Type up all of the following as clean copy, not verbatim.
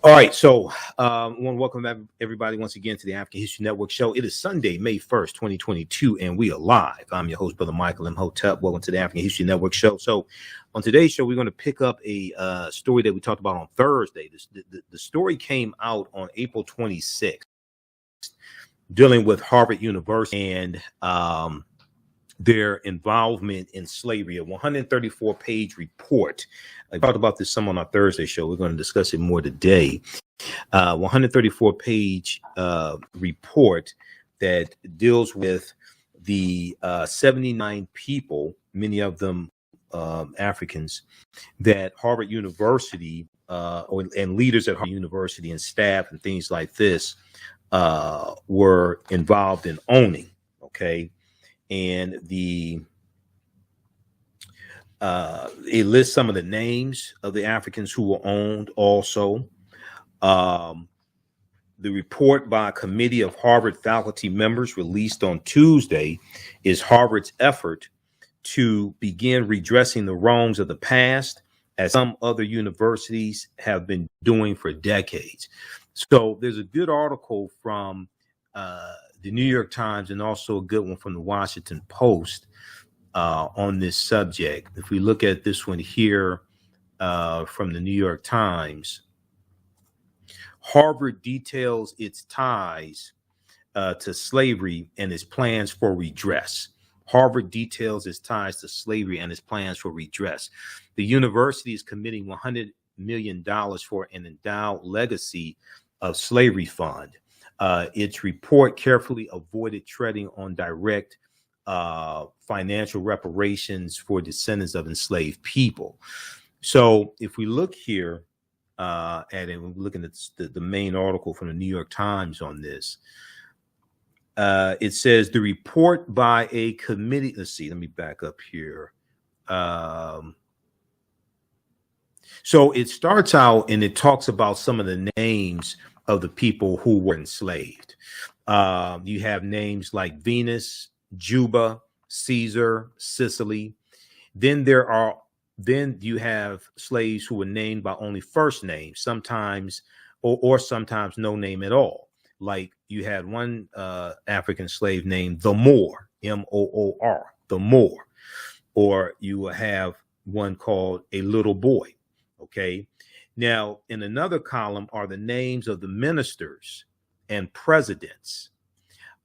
All right, so I want to welcome everybody once again to the African History Network show. It is Sunday, May 1st, 2022, and we are live. I'm your host, Brother Michael Imhotep. Welcome to the African History Network show. So on today's show, we're going to pick up a story that we talked about on Thursday. The story came out on April 26th, dealing with Harvard University and their involvement in slavery, a 134-page report. I talked about this some on our Thursday show. We're going to discuss it more today. 134-page report that deals with the 79 people, many of them Africans, that Harvard University and leaders at Harvard University and staff and things like this were involved in owning. Okay. And it lists some of the names of the Africans who were owned also. The report by a committee of Harvard faculty members released on Tuesday is Harvard's effort to begin redressing the wrongs of the past, as some other universities have been doing for decades. So there's a good article from the New York Times and also a good one from the Washington Post on this subject. If we look at this one here from the New York Times, Harvard details its ties to slavery and its plans for redress. Harvard details its ties to slavery and its plans for redress. The university is committing $100 million for an endowed legacy of slavery fund. Its report carefully avoided treading on direct financial reparations for descendants of enslaved people. So if we look here at it, we're looking at the main article from the New York Times on this. It says the report by a committee. Let's see, let me back up here. So it starts out and it talks about some of the names of the people who were enslaved. You have names like Venus, Juba, Caesar, Sicily. Then you have slaves who were named by only first name, sometimes or sometimes no name at all. Like you had one African slave named the Moor, M-O-O-R, the Moor, or you will have one called a little boy. Okay. Now, in another column are the names of the ministers and presidents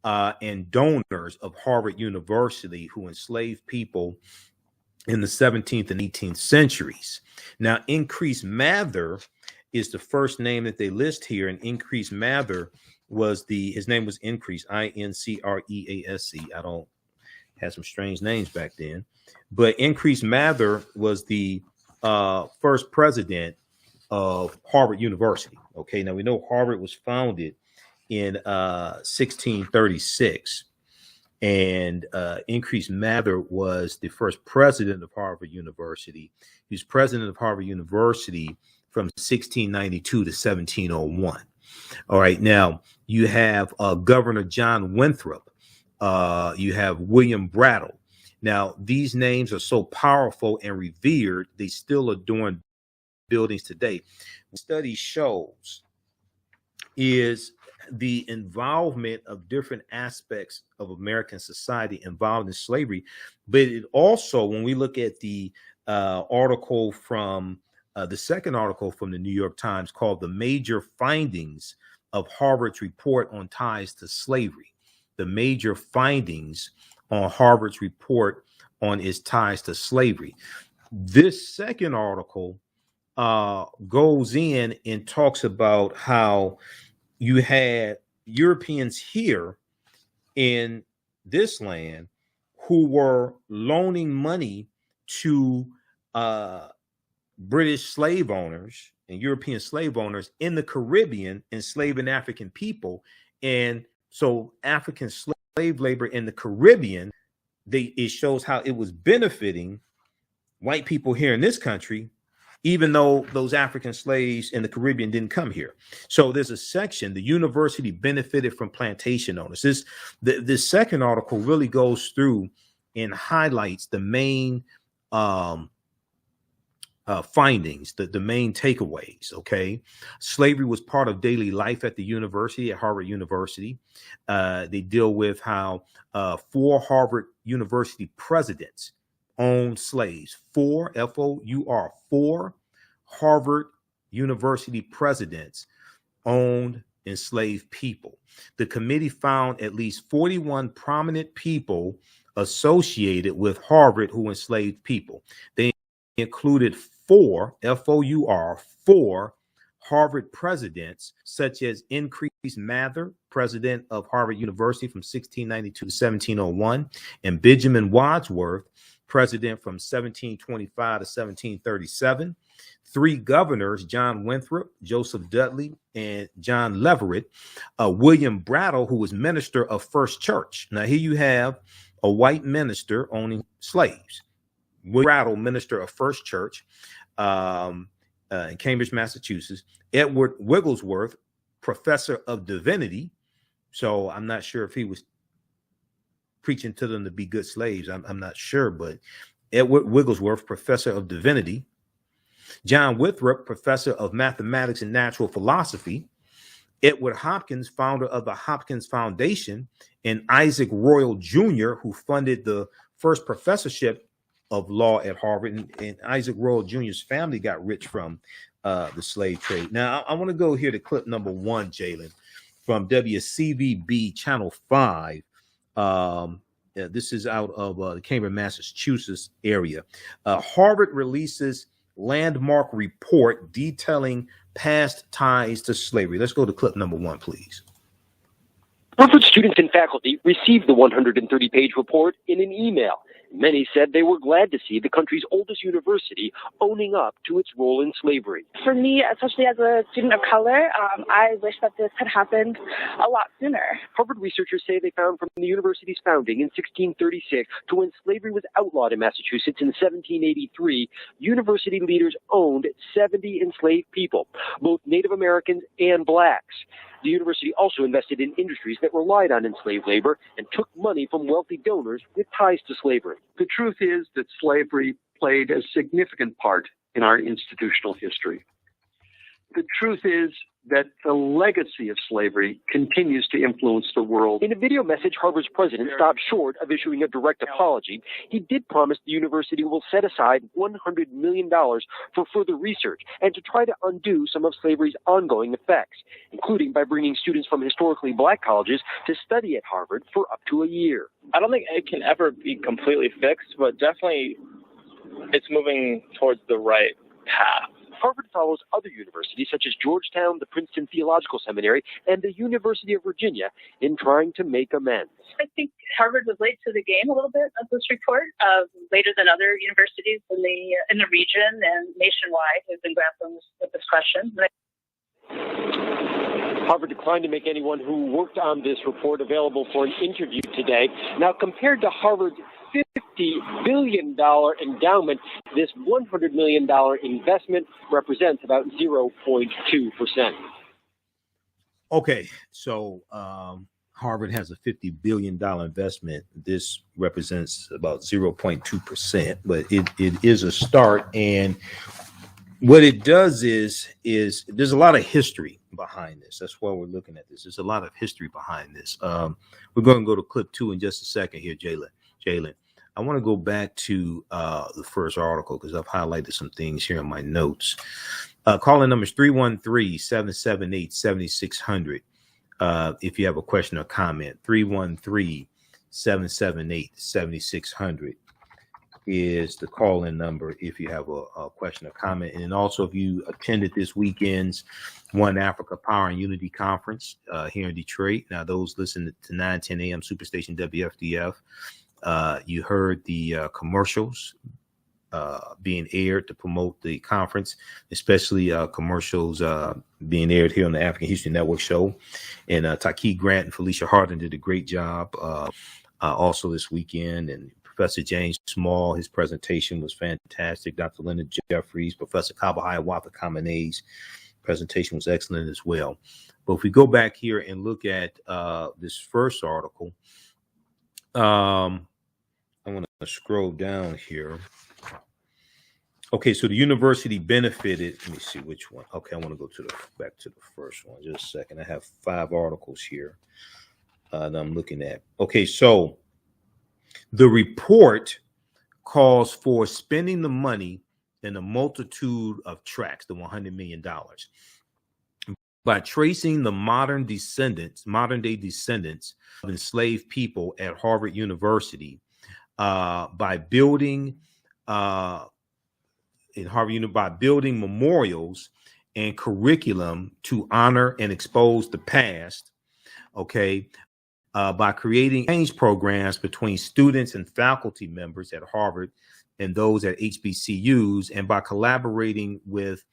and donors of Harvard University who enslaved people in the 17th and 18th centuries. Now, Increase Mather is the first name that they list here, and Increase Mather was his name was Increase, I-N-C-R-E-A-S-E. I don't have some strange names back then, but Increase Mather was the first president of Harvard University. Okay, now we know Harvard was founded in 1636, and Increase Mather was the first president of Harvard University. He was president of Harvard University from 1692 to 1701. All right, now you have Governor John Winthrop. You have William Brattle. Now, these names are so powerful and revered, they still adorn buildings today. What study shows is the involvement of different aspects of American society involved in slavery. But it also, when we look at the article from the second article from the New York Times called The Major Findings of Harvard's Report on Ties to Slavery, the major findings on Harvard's report on its ties to slavery. This second article goes in and talks about how you had Europeans here in this land who were loaning money to British slave owners and European slave owners in the Caribbean, enslaving African people. And so African slave labor in the Caribbean, it shows how it was benefiting white people here in this country, even though those African slaves in the Caribbean didn't come here. So there's a section, the university benefited from plantation owners. This second article really goes through and highlights the main findings, the main takeaways. Okay, slavery was part of daily life at the university, at Harvard University. They deal with how 4 Harvard University presidents owned slaves. 4 F-O-U-R, 4 Harvard University presidents owned enslaved people. The committee found at least 41 prominent people associated with Harvard who enslaved people. They included 4 F-O-U-R, 4 Harvard presidents, such as Increase Mather, president of Harvard University from 1692 to 1701, and Benjamin Wadsworth, president from 1725 to 1737. 3 governors, John Winthrop, Joseph Dudley, and John Leverett. William Brattle, who was minister of First Church. Now, here you have a white minister owning slaves. William Brattle, minister of First Church in Cambridge, Massachusetts. Edward Wigglesworth, professor of divinity. So I'm not sure if he was preaching to them to be good slaves. I'm not sure, but Edward Wigglesworth, professor of divinity. John Winthrop, professor of mathematics and natural philosophy. Edward Hopkins, founder of the Hopkins Foundation, and Isaac Royal Jr., who funded the first professorship of law at Harvard. And Isaac Royal Jr.'s family got rich from the slave trade. Now, I want to go here to clip number 1, Jalen, from WCVB Channel 5. This is out of the Cambridge, Massachusetts area. Harvard releases landmark report detailing past ties to slavery. Let's go to clip number 1, please. Harvard students and faculty received the 130-page report in an email. Many said they were glad to see the country's oldest university owning up to its role in slavery. For me, especially as a student of color, I wish that this had happened a lot sooner. Harvard researchers say they found from the university's founding in 1636 to when slavery was outlawed in Massachusetts in 1783, university leaders owned 70 enslaved people, both Native Americans and blacks. The university also invested in industries that relied on enslaved labor and took money from wealthy donors with ties to slavery. The truth is that slavery played a significant part in our institutional history. The truth is that the legacy of slavery continues to influence the world. In a video message, Harvard's president stopped short of issuing a direct apology. He did promise the university will set aside $100 million for further research and to try to undo some of slavery's ongoing effects, including by bringing students from historically black colleges to study at Harvard for up to a year. I don't think it can ever be completely fixed, but definitely it's moving towards the right path. Harvard follows other universities such as Georgetown, the Princeton Theological Seminary, and the University of Virginia in trying to make amends. I think Harvard was late to the game a little bit of this report, later than other universities in the region and nationwide who've been grappling with this question. Harvard declined to make anyone who worked on this report available for an interview today. Now, compared to Harvard's $50 billion endowment, this $100 million investment represents about 0.2%. Okay, so Harvard has a $50 billion investment. This represents about 0.2%, but it is a start. And what it does is there's a lot of history behind this. That's why we're looking at this. There's a lot of history behind this. We're going to go to clip 2 in just a second here, Jalen. I want to go back to the first article because I've highlighted some things here in my notes. Calling number is 313-778-7600. If you have a question or comment, 313-778-7600 is the call-in number if you have a question or comment. And also, if you attended this weekend's One Africa Power and Unity Conference here in Detroit. Now, those listening to 910 a.m. Superstation WFDF, you heard the commercials being aired to promote the conference, especially commercials being aired here on the African History Network show. And Taki Grant and Felicia Hardin did a great job also this weekend. And Professor James Small, his presentation was fantastic. Dr. Leonard Jeffries, Professor Kabahaya Watha Kamene's presentation was excellent as well. But if we go back here and look at this first article, I want to scroll down here. Okay, so the university benefited. Let me see which one. Okay, I want to go to back to the first one. Just a second. I have 5 articles here that I'm looking at. Okay, so the report calls for spending the money in a multitude of tracks, the $100 million, by tracing the modern day descendants of enslaved people at Harvard University, by building memorials and curriculum to honor and expose the past. Okay. By creating exchange programs between students and faculty members at Harvard and those at HBCUs, and by collaborating with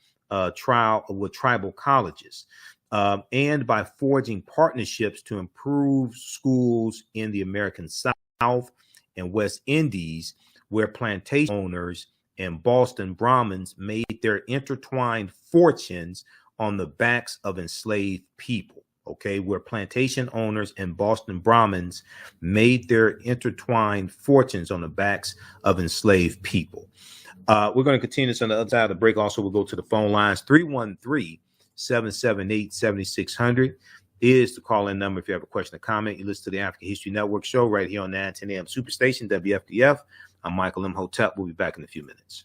tribal colleges, and by forging partnerships to improve schools in the American South and West Indies, where plantation owners and Boston Brahmins made their intertwined fortunes on the backs of enslaved people. Okay, where plantation owners and Boston Brahmins made their intertwined fortunes on the backs of enslaved people. We're going to continue this on the other side of the break. Also, we'll go to the phone lines. 313-778-7600 is the call-in number if you have a question or comment. You listen to the African History Network show right here on 910 AM Superstation, WFDF. I'm Michael Imhotep. We'll be back in a few minutes.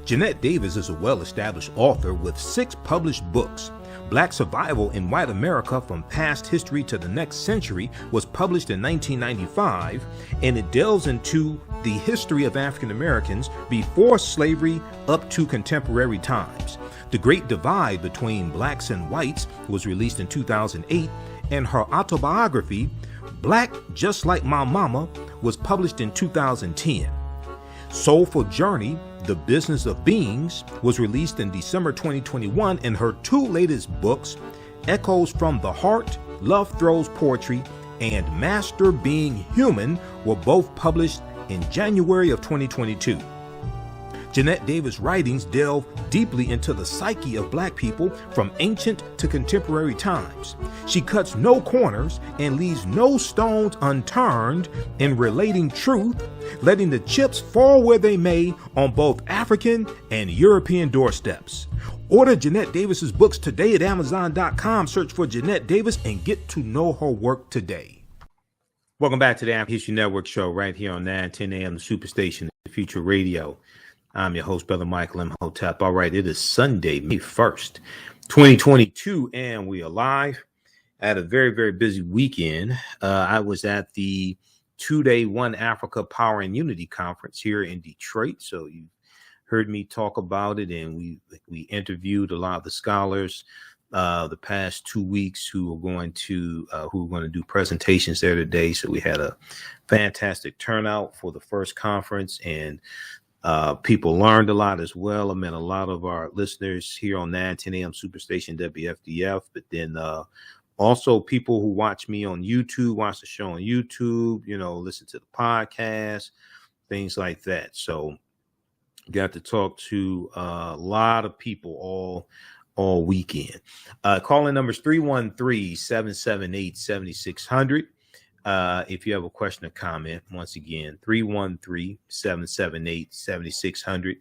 Jeanette Davis is a well-established author with 6 published books. Black Survival in White America from Past History to the Next Century was published in 1995, and it delves into the history of African Americans before slavery up to contemporary times. The Great Divide Between Blacks and Whites was released in 2008, and her autobiography, Black Just Like My Mama, was published in 2010. Soulful Journey, The Business of Beings, was released in December 2021, and her 2 latest books, Echoes from the Heart, Love Throws Poetry, and Master Being Human, were both published in January of 2022. Jeanette Davis' writings delve deeply into the psyche of Black people from ancient to contemporary times. She cuts no corners and leaves no stones unturned in relating truth, letting the chips fall where they may on both African and European doorsteps. Order Jeanette Davis's books today at Amazon.com. Search for Jeanette Davis and get to know her work today. Welcome back to the African History Network show right here on 910 AM, the Superstation, the Future Radio. I'm your host, Brother Michael Imhotep. All right, it is Sunday, May 1st, 2022, and we are live. I had a very, very busy weekend. I was at the 2-day One Africa Power and Unity Conference here in Detroit. So you heard me talk about it, and we interviewed a lot of the scholars the past 2 weeks who are going to do presentations there today. So we had a fantastic turnout for the first conference, and people learned a lot as well. I met a lot of our listeners here on 910 AM Superstation WFDF, but then also people who watch me on YouTube, watch the show on YouTube, listen to the podcast, things like that. So got to talk to a lot of people all weekend. Calling numbers 313-778-7600. If you have a question or comment, once again, 313-778-7600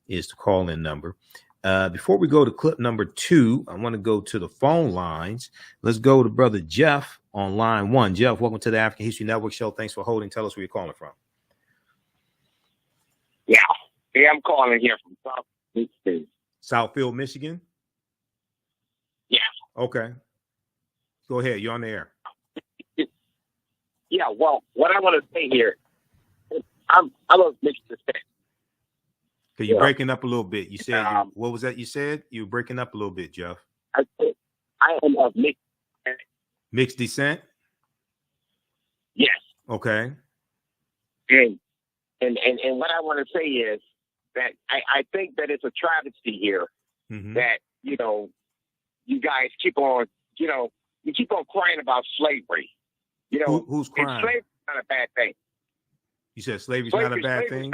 is the call-in number. Before we go to clip number 2, I want to go to the phone lines. Let's go to Brother Jeff on line 1. Jeff, welcome to the African History Network show. Thanks for holding. Tell us where you're calling from. Yeah, I'm calling here from Southfield, Michigan? Yeah. Okay. Go ahead. You're on the air. Yeah, well, what I want to say here, I'm a mixed descent. Okay, you're breaking up a little bit. You said, what was that you said? You were breaking up a little bit, Jeff. I am of mixed descent. Mixed descent? Yes. Okay. And what I want to say is that I think that it's a travesty here that, you guys keep on, you keep on crying about slavery. Who's crying? Slavery's not a bad thing. You said slavery's not a bad thing?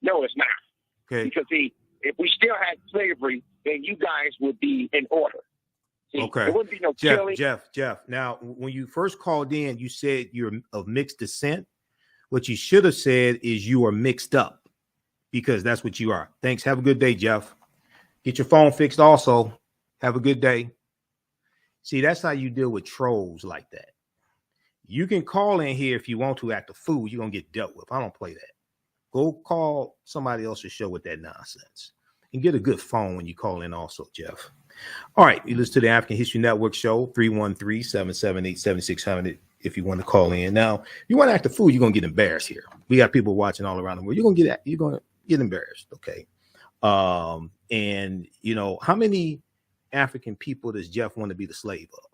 No, it's not. Okay. Because if we still had slavery, then you guys would be in order. Okay. There wouldn't be no killing. Jeff. Now, when you first called in, you said you're of mixed descent. What you should have said is you are mixed up. because that's what you are. Thanks. Have a good day, Jeff. Get your phone fixed also. Have a good day. See, that's how you deal with trolls like that. You can call in here if you want to act a fool. You're going to get dealt with. I don't play that. Go call somebody else's show with that nonsense. And get a good phone when you call in also, Jeff. All right. You listen to the African History Network show, 313-778-7600 if you want to call in. Now, if you want to act a fool, you're going to get embarrassed here. We got people watching all around the world. You're going to get embarrassed, okay? And, you know, how many African people does Jeff want to be the slave of?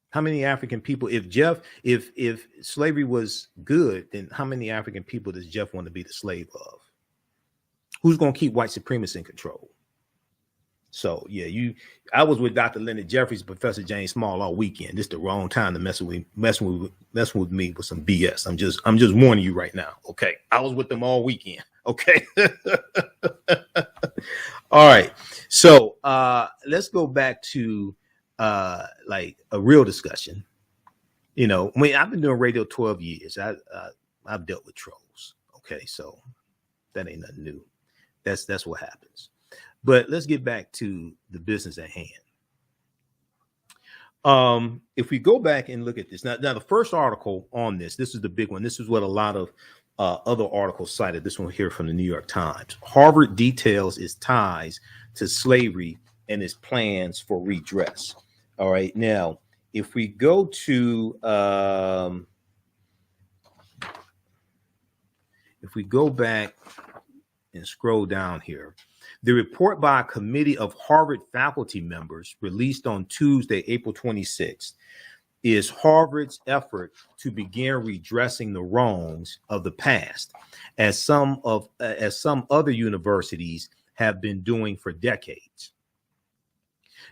How many African people, if slavery was good, then how many African people does Jeff want to be the slave of? Who's going to keep white supremacists in control? So, yeah, I was with Dr. Leonard Jeffries, Professor James Small all weekend. This is the wrong time to mess with me with some BS. I'm just warning you right now. Okay. I was with them all weekend. Okay. All right. So let's go back to like a real discussion. You know, I've been doing radio 12 years. I've dealt with trolls. Okay, so that ain't nothing new. That's what happens. But let's get back to the business at hand. If we go back and look at this now, the first article on this is the big one. This is what a lot of other articles cited. This one here from the New York Times. Harvard details its ties to slavery and its plans for redress. All right. Now, if we go to if we go back and scroll down here, the report by a committee of Harvard faculty members released on Tuesday, April 26th, is Harvard's effort to begin redressing the wrongs of the past, as some other universities have been doing for decades.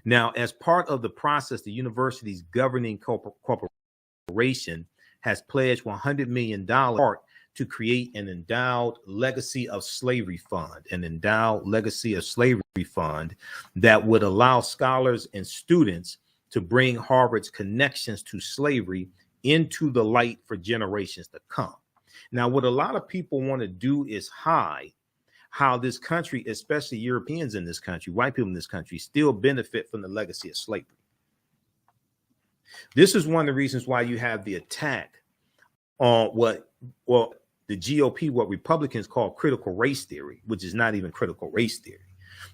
Now, as part of the process, the university's governing corporation has pledged $100 million to create an endowed legacy of slavery fund, that would allow scholars and students to bring Harvard's connections to slavery into the light for generations to come. Now, what a lot of people want to do is hide how this country, especially Europeans in this country, white people in this country, still benefit from the legacy of slavery. This is one of the reasons why you have the attack on the GOP, what Republicans call critical race theory, which is not even critical race theory.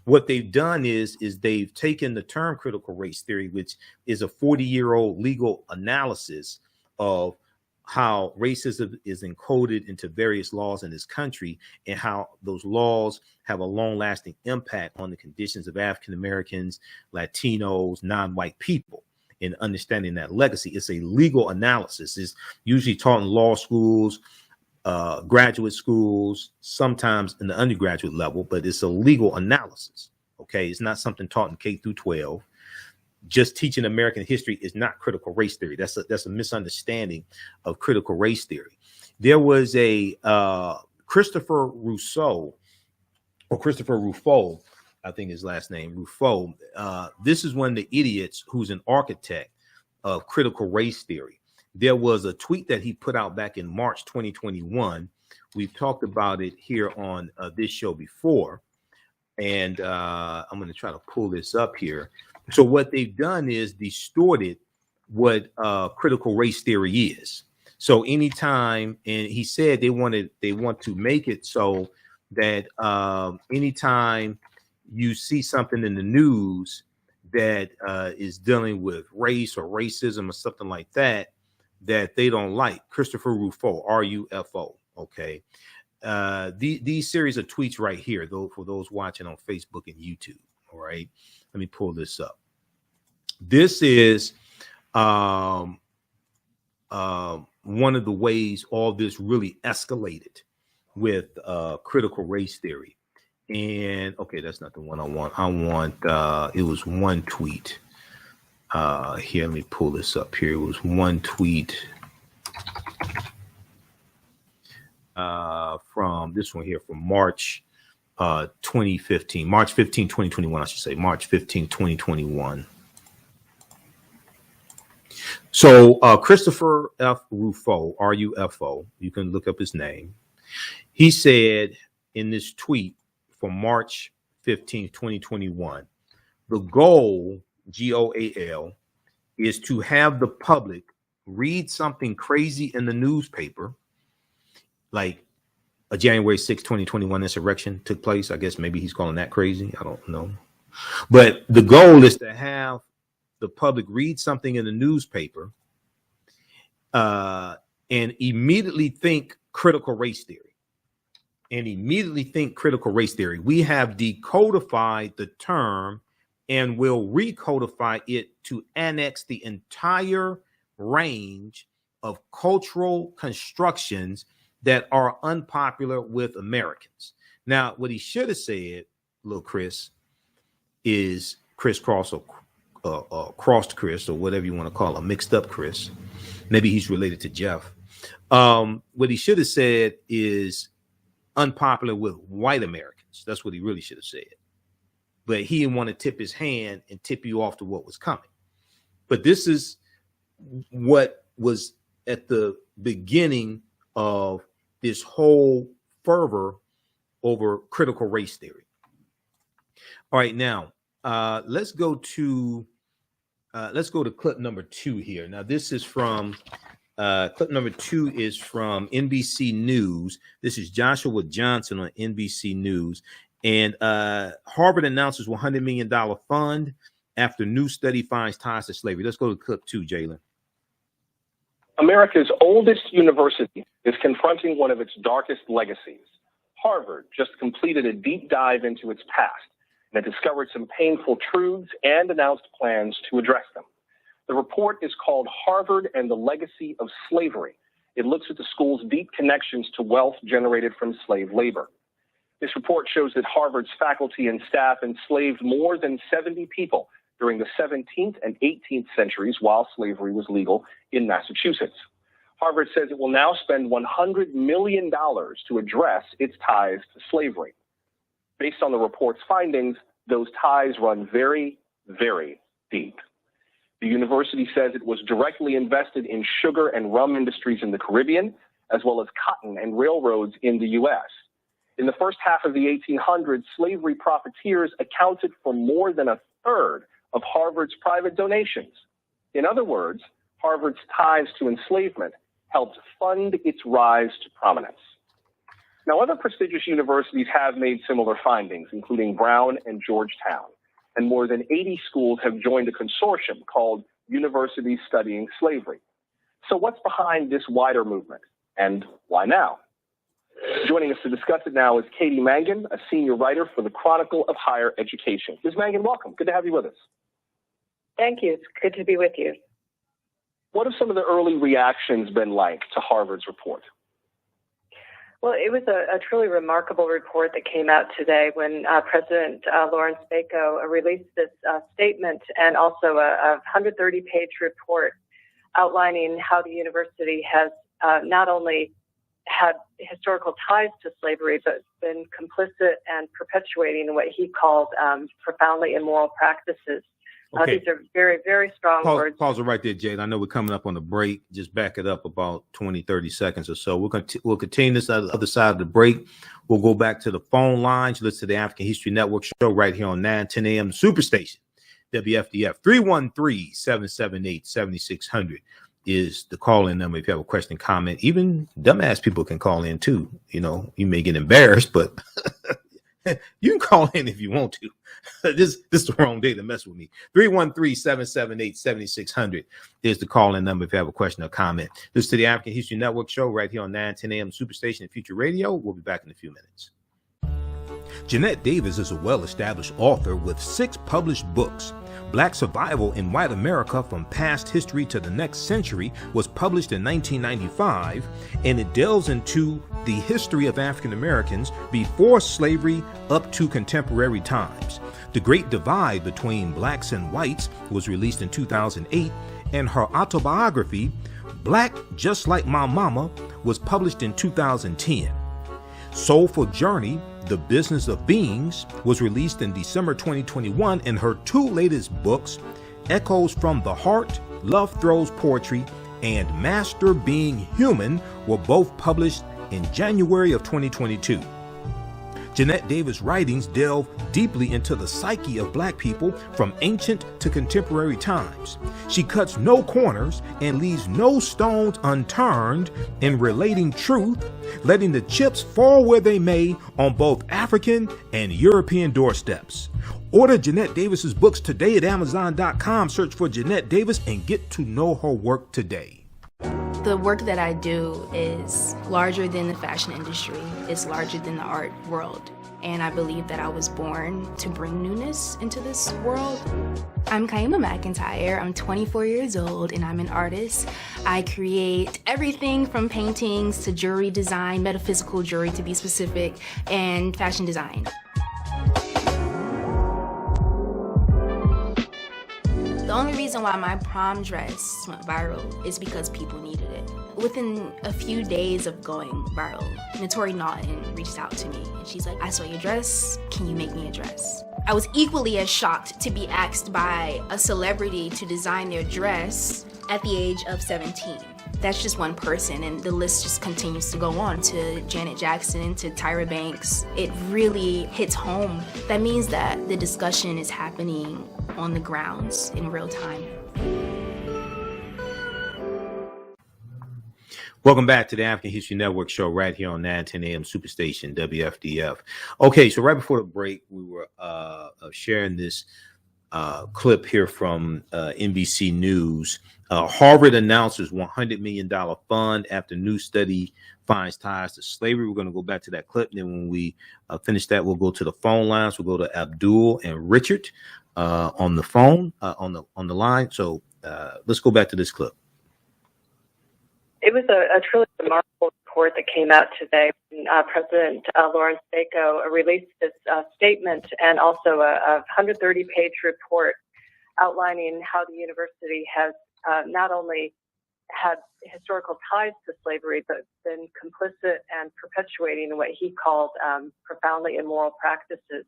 What they've done is they've taken the term critical race theory, which is a 40-year-old legal analysis of how racism is encoded into various laws in this country and how those laws have a long-lasting impact on the conditions of African Americans, Latinos, non-white people. In understanding that legacy, it's a legal analysis. It's usually taught in law schools, graduate schools, sometimes in the undergraduate level, but it's a legal analysis. Okay, it's not something taught in K through 12. Just teaching American history is not critical race theory. That's a misunderstanding of critical race theory. There was a Christopher Ruffo, I think his last name, Ruffo. This is one of the idiots who's an architect of critical race theory. There was a tweet that he put out back in March 2021. We've talked about it here on this show before. And I'm going to try to pull this up here. So what they've done is distorted what critical race theory is. So anytime, and he said they want to make it so that anytime you see something in the news that is dealing with race or racism or something like that, that they don't like. Christopher Ruffo, R-U-F-O. Okay. These series of tweets right here, though, for those watching on Facebook and YouTube. All right. Let me pull this up. This is one of the ways all this really escalated with critical race theory. And okay, that's not the one I want. I want it was one tweet. Here, let me pull this up here. It was one tweet from this one here from March 2015, March 15, 2021, I should say, March 15, 2021. So Christopher F. Ruffo, R-U-F-O, you can look up his name. He said in this tweet from March 15th, 2021, the goal, GOAL, is to have the public read something crazy in the newspaper, like a January 6, 2021 insurrection took place. I guess maybe he's calling that crazy. I don't know. But the goal is to have the public read something in the newspaper and immediately think critical race theory. We have decodified the term and will recodify it to annex the entire range of cultural constructions that are unpopular with Americans. Now, what he should have said, little Chris, is crisscross or crossed Chris, or whatever you want to call him, mixed up Chris. Maybe he's related to Jeff. What he should have said is unpopular with white Americans. That's what he really should have said. But he didn't want to tip his hand and tip you off to what was coming. But this is what was at the beginning of this whole fervor over critical race theory. All right, now let's go to clip number 2 here. Now, this is from clip number 2 is from NBC News. This is Joshua Johnson on NBC News. And Harvard announces $100 million fund after new study finds ties to slavery. Let's go to clip 2, Jalen. America's oldest university is confronting one of its darkest legacies. Harvard just completed a deep dive into its past and it discovered some painful truths and announced plans to address them. The report is called Harvard and the Legacy of Slavery. It looks at the school's deep connections to wealth generated from slave labor. This report shows that Harvard's faculty and staff enslaved more than 70 people during the 17th and 18th centuries while slavery was legal in Massachusetts. Harvard says it will now spend $100 million to address its ties to slavery. Based on the report's findings, those ties run very, very deep. The university says it was directly invested in sugar and rum industries in the Caribbean, as well as cotton and railroads in the U.S. In the first half of the 1800s, slavery profiteers accounted for more than a third of Harvard's private donations. In other words, Harvard's ties to enslavement helped fund its rise to prominence. Now, other prestigious universities have made similar findings, including Brown and Georgetown, and more than 80 schools have joined a consortium called Universities Studying Slavery. So what's behind this wider movement, and why now? Joining us to discuss it now is Katie Mangan, a senior writer for the Chronicle of Higher Education. Ms. Mangan, welcome. Good to have you with us. Thank you. It's good to be with you. What have some of the early reactions been like to Harvard's report? Well, it was a truly remarkable report that came out today when President Lawrence Bacot released this statement and also a 130-page report outlining how the university has not only had historical ties to slavery, but been complicit and perpetuating what he called profoundly immoral practices. Okay. These are very, very strong words. Pause it right there, Jade. I know we're coming up on the break. Just back it up about 20, 30 seconds or so. We'll continue this on the other side of the break. We'll go back to the phone lines. Listen to the African History Network show right here on 9:10 a.m. Superstation, WFDF. 313-778-7600 is the call-in number if you have a question, comment. Even dumbass people can call in too. You know, you may get embarrassed, but you can call in if you want to. This is the wrong day to mess with me. 313-778-7600 is the call-in number if you have a question or comment. This is the African History Network show right here on 9:10 a.m. Superstation and Future Radio. We'll be back in a few minutes. Jeanette Davis is a well-established author with 6 published books. Black Survival in White America from Past History to the Next Century was published in 1995, and it delves into the history of African Americans before slavery up to contemporary times. The Great Divide Between Blacks and Whites was released in 2008, and her autobiography, Black Just Like My Mama, was published in 2010. Soulful Journey, The Business of Beings, was released in December 2021, and her 2 latest books, Echoes from the Heart, Love Throws Poetry, and Master Being Human, were both published in January of 2022. Jeanette Davis' writings delve deeply into the psyche of Black people from ancient to contemporary times. She cuts no corners and leaves no stones unturned in relating truth, letting the chips fall where they may on both African and European doorsteps. Order Jeanette Davis's books today at Amazon.com. Search for Jeanette Davis and get to know her work today. The work that I do is larger than the fashion industry. It's larger than the art world. And I believe that I was born to bring newness into this world. I'm Kaima McIntyre. I'm 24 years old and I'm an artist. I create everything from paintings to jewelry design, metaphysical jewelry to be specific, and fashion design. The only reason why my prom dress went viral is because people needed it. Within a few days of going viral, Notori Naughton reached out to me and she's like, I saw your dress, can you make me a dress? I was equally as shocked to be asked by a celebrity to design their dress at the age of 17. That's just one person, and the list just continues to go on to Janet Jackson, to Tyra Banks. It really hits home. That means that the discussion is happening on the grounds in real time. Welcome back to the African History Network show right here on 910 AM Superstation WFDF. Okay, so right before the break, we were sharing this clip here from NBC News. Harvard announces $100 million fund after new study finds ties to slavery. We're going to go back to that clip. Then when we finish that, we'll go to the phone lines. We'll go to Abdul and Richard on the phone, on the line. So let's go back to this clip. It was a truly remarkable report that came out today. President Lawrence Bacot released this statement and also a 130-page report outlining how the university has not only had historical ties to slavery, but been complicit and perpetuating what he called profoundly immoral practices.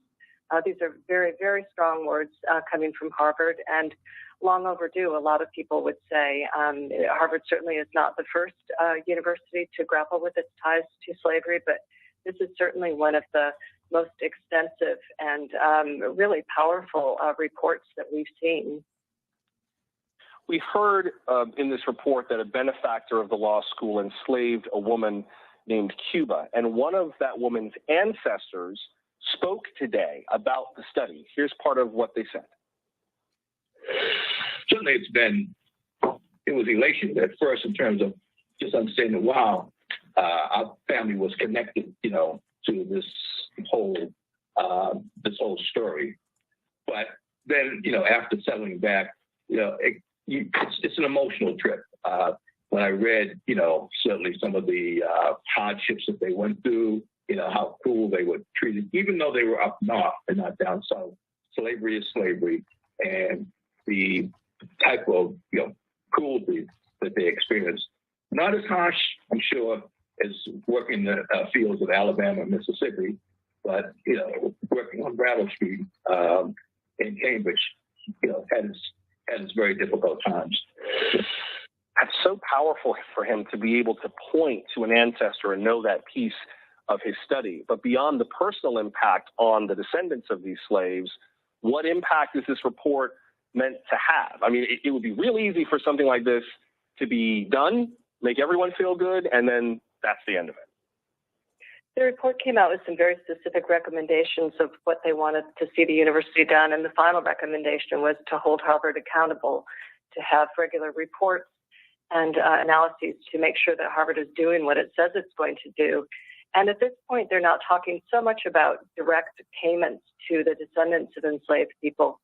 These are very, very strong words coming from Harvard, and long overdue, a lot of people would say. Harvard certainly is not the first university to grapple with its ties to slavery, but this is certainly one of the most extensive and really powerful reports that we've seen. We heard in this report that a benefactor of the law school enslaved a woman named Cuba, and one of that woman's ancestors spoke today about the study. Here's part of what they said. Certainly it was elation at first in terms of just understanding, wow, our family was connected, to this whole story. But then, after settling back, it's an emotional trip. When I read, certainly some of the hardships that they went through, how cruel they were treated, even though they were up north and not down south. Slavery is slavery, and the type of cruelty that they experienced, not as harsh, I'm sure, as working in the fields of Alabama and Mississippi, but working on Brattle Street in Cambridge, had its very difficult times. That's so powerful for him to be able to point to an ancestor and know that piece of his study. But beyond the personal impact on the descendants of these slaves, what impact is this report meant to have? I mean, it would be real easy for something like this to be done, make everyone feel good, and then that's the end of it. The report came out with some very specific recommendations of what they wanted to see the university done, and the final recommendation was to hold Harvard accountable, to have regular reports and analyses to make sure that Harvard is doing what it says it's going to do. And at this point, they're not talking so much about direct payments to the descendants of enslaved people,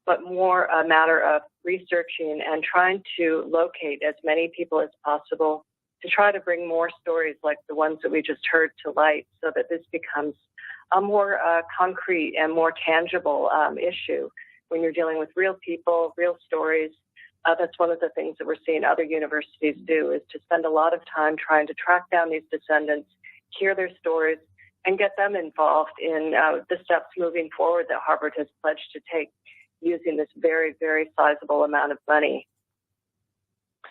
but more a matter of researching and trying to locate as many people as possible to try to bring more stories like the ones that we just heard to light, so that this becomes a more concrete and more tangible issue. When you're dealing with real people, real stories, that's one of the things that we're seeing other universities do, is to spend a lot of time trying to track down these descendants, hear their stories, and get them involved in the steps moving forward that Harvard has pledged to take using this very, very sizable amount of money.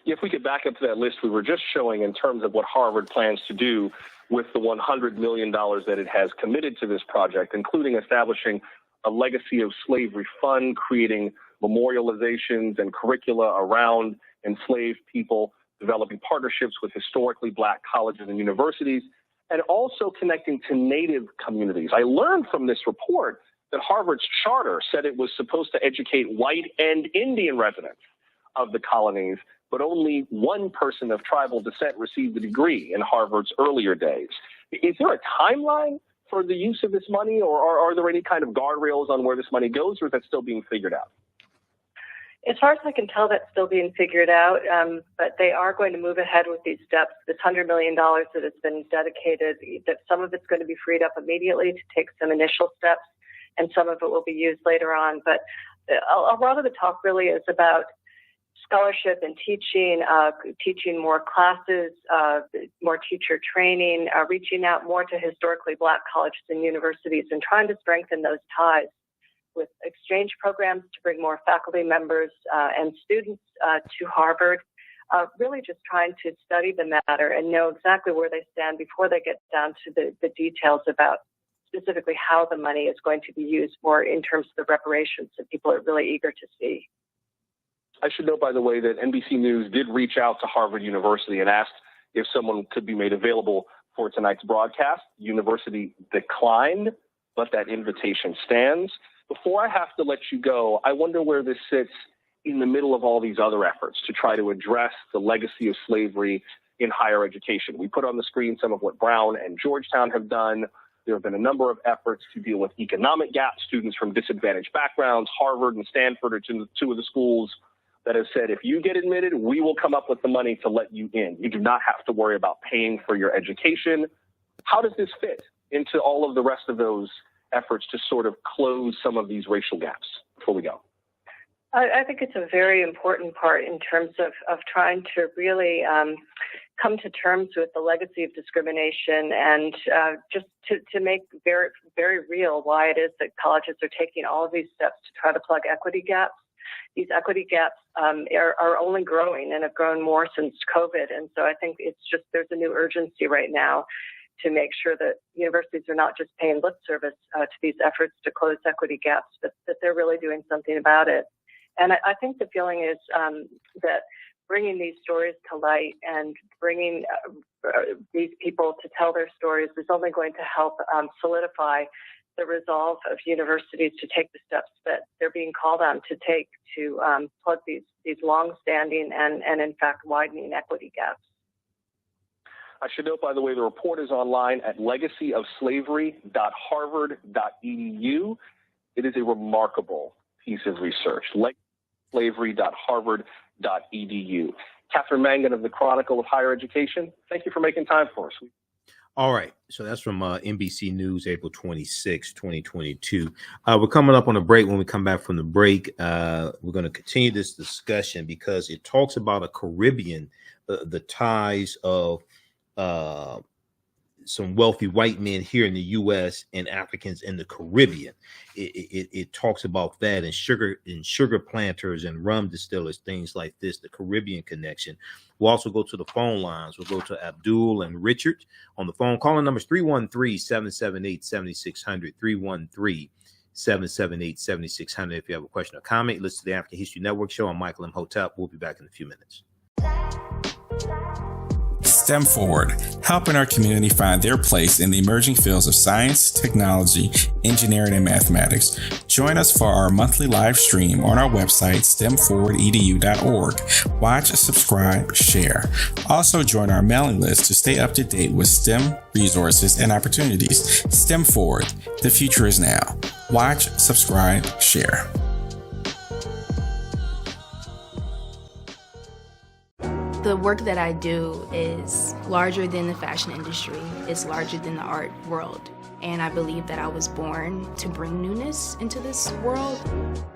If we could back up to that list we were just showing in terms of what Harvard plans to do with the $100 million that it has committed to this project, including establishing a legacy of slavery fund, creating memorializations and curricula around enslaved people, developing partnerships with historically Black colleges and universities, and also connecting to Native communities. I learned from this report that Harvard's charter said it was supposed to educate white and Indian residents of the colonies, but only one person of tribal descent received a degree in Harvard's earlier days. Is there a timeline for the use of this money, or are there any kind of guardrails on where this money goes, or is that still being figured out? As far as I can tell, that's still being figured out, but they are going to move ahead with these steps. This $100 million that has been dedicated, that some of it's going to be freed up immediately to take some initial steps, and some of it will be used later on. But a lot of the talk really is about scholarship and teaching, teaching more classes, more teacher training, reaching out more to historically Black colleges and universities, and trying to strengthen those ties with exchange programs to bring more faculty members and students to Harvard, really just trying to study the matter and know exactly where they stand before they get down to the details about specifically how the money is going to be used more in terms of the reparations that people are really eager to see. I should note, by the way, that NBC News did reach out to Harvard University and asked if someone could be made available for tonight's broadcast. The university declined, but that invitation stands. Before I have to let you go, I wonder where this sits in the middle of all these other efforts to try to address the legacy of slavery in higher education. We put on the screen some of what Brown and Georgetown have done. There have been a number of efforts to deal with economic gaps. Students from disadvantaged backgrounds, Harvard and Stanford are two of the schools that have said, if you get admitted, we will come up with the money to let you in. You do not have to worry about paying for your education. How does this fit into all of the rest of those efforts to sort of close some of these racial gaps before we go? I think it's a very important part in terms of trying to really come to terms with the legacy of discrimination and just to make very, very real why it is that colleges are taking all of these steps to try to plug equity gaps. These equity gaps are only growing and have grown more since COVID. And so I think it's just there's a new urgency right now to make sure that universities are not just paying lip service to these efforts to close equity gaps, but that they're really doing something about it. And I think the feeling is that bringing these stories to light and bringing these people to tell their stories is only going to help solidify the resolve of universities to take the steps that they're being called on to take to plug these long-standing and in fact widening equity gaps. I should note, by the way, the report is online at legacyofslavery.harvard.edu. It is a remarkable piece of research. Legacyofslavery.harvard.edu. Catherine Mangan of the Chronicle of Higher Education, thank you for making time for us. All right. So that's from NBC News, April 26, 2022. We're coming up on a break. When we come back from the break, we're going to continue this discussion because it talks about a Caribbean, the ties of some wealthy white men here in the U.S. and Africans in the Caribbean. It talks about that and sugar planters and rum distillers, things like this, the Caribbean connection. We'll also go to the phone lines. We'll go to Abdul and Richard on the phone. Calling numbers 313-778-7600, 313-778-7600. If you have a question or comment, listen to the African History Network show. I'm Michael Imhotep. We'll be back in a few minutes. STEM Forward, helping our community find their place in the emerging fields of science, technology, engineering, and mathematics. Join us for our monthly live stream on our website, stemforwardedu.org. Watch, subscribe, share. Also join our mailing list to stay up to date with STEM resources and opportunities. STEM Forward, the future is now. Watch, subscribe, share. The work that I do is larger than the fashion industry. It's larger than the art world. And I believe that I was born to bring newness into this world.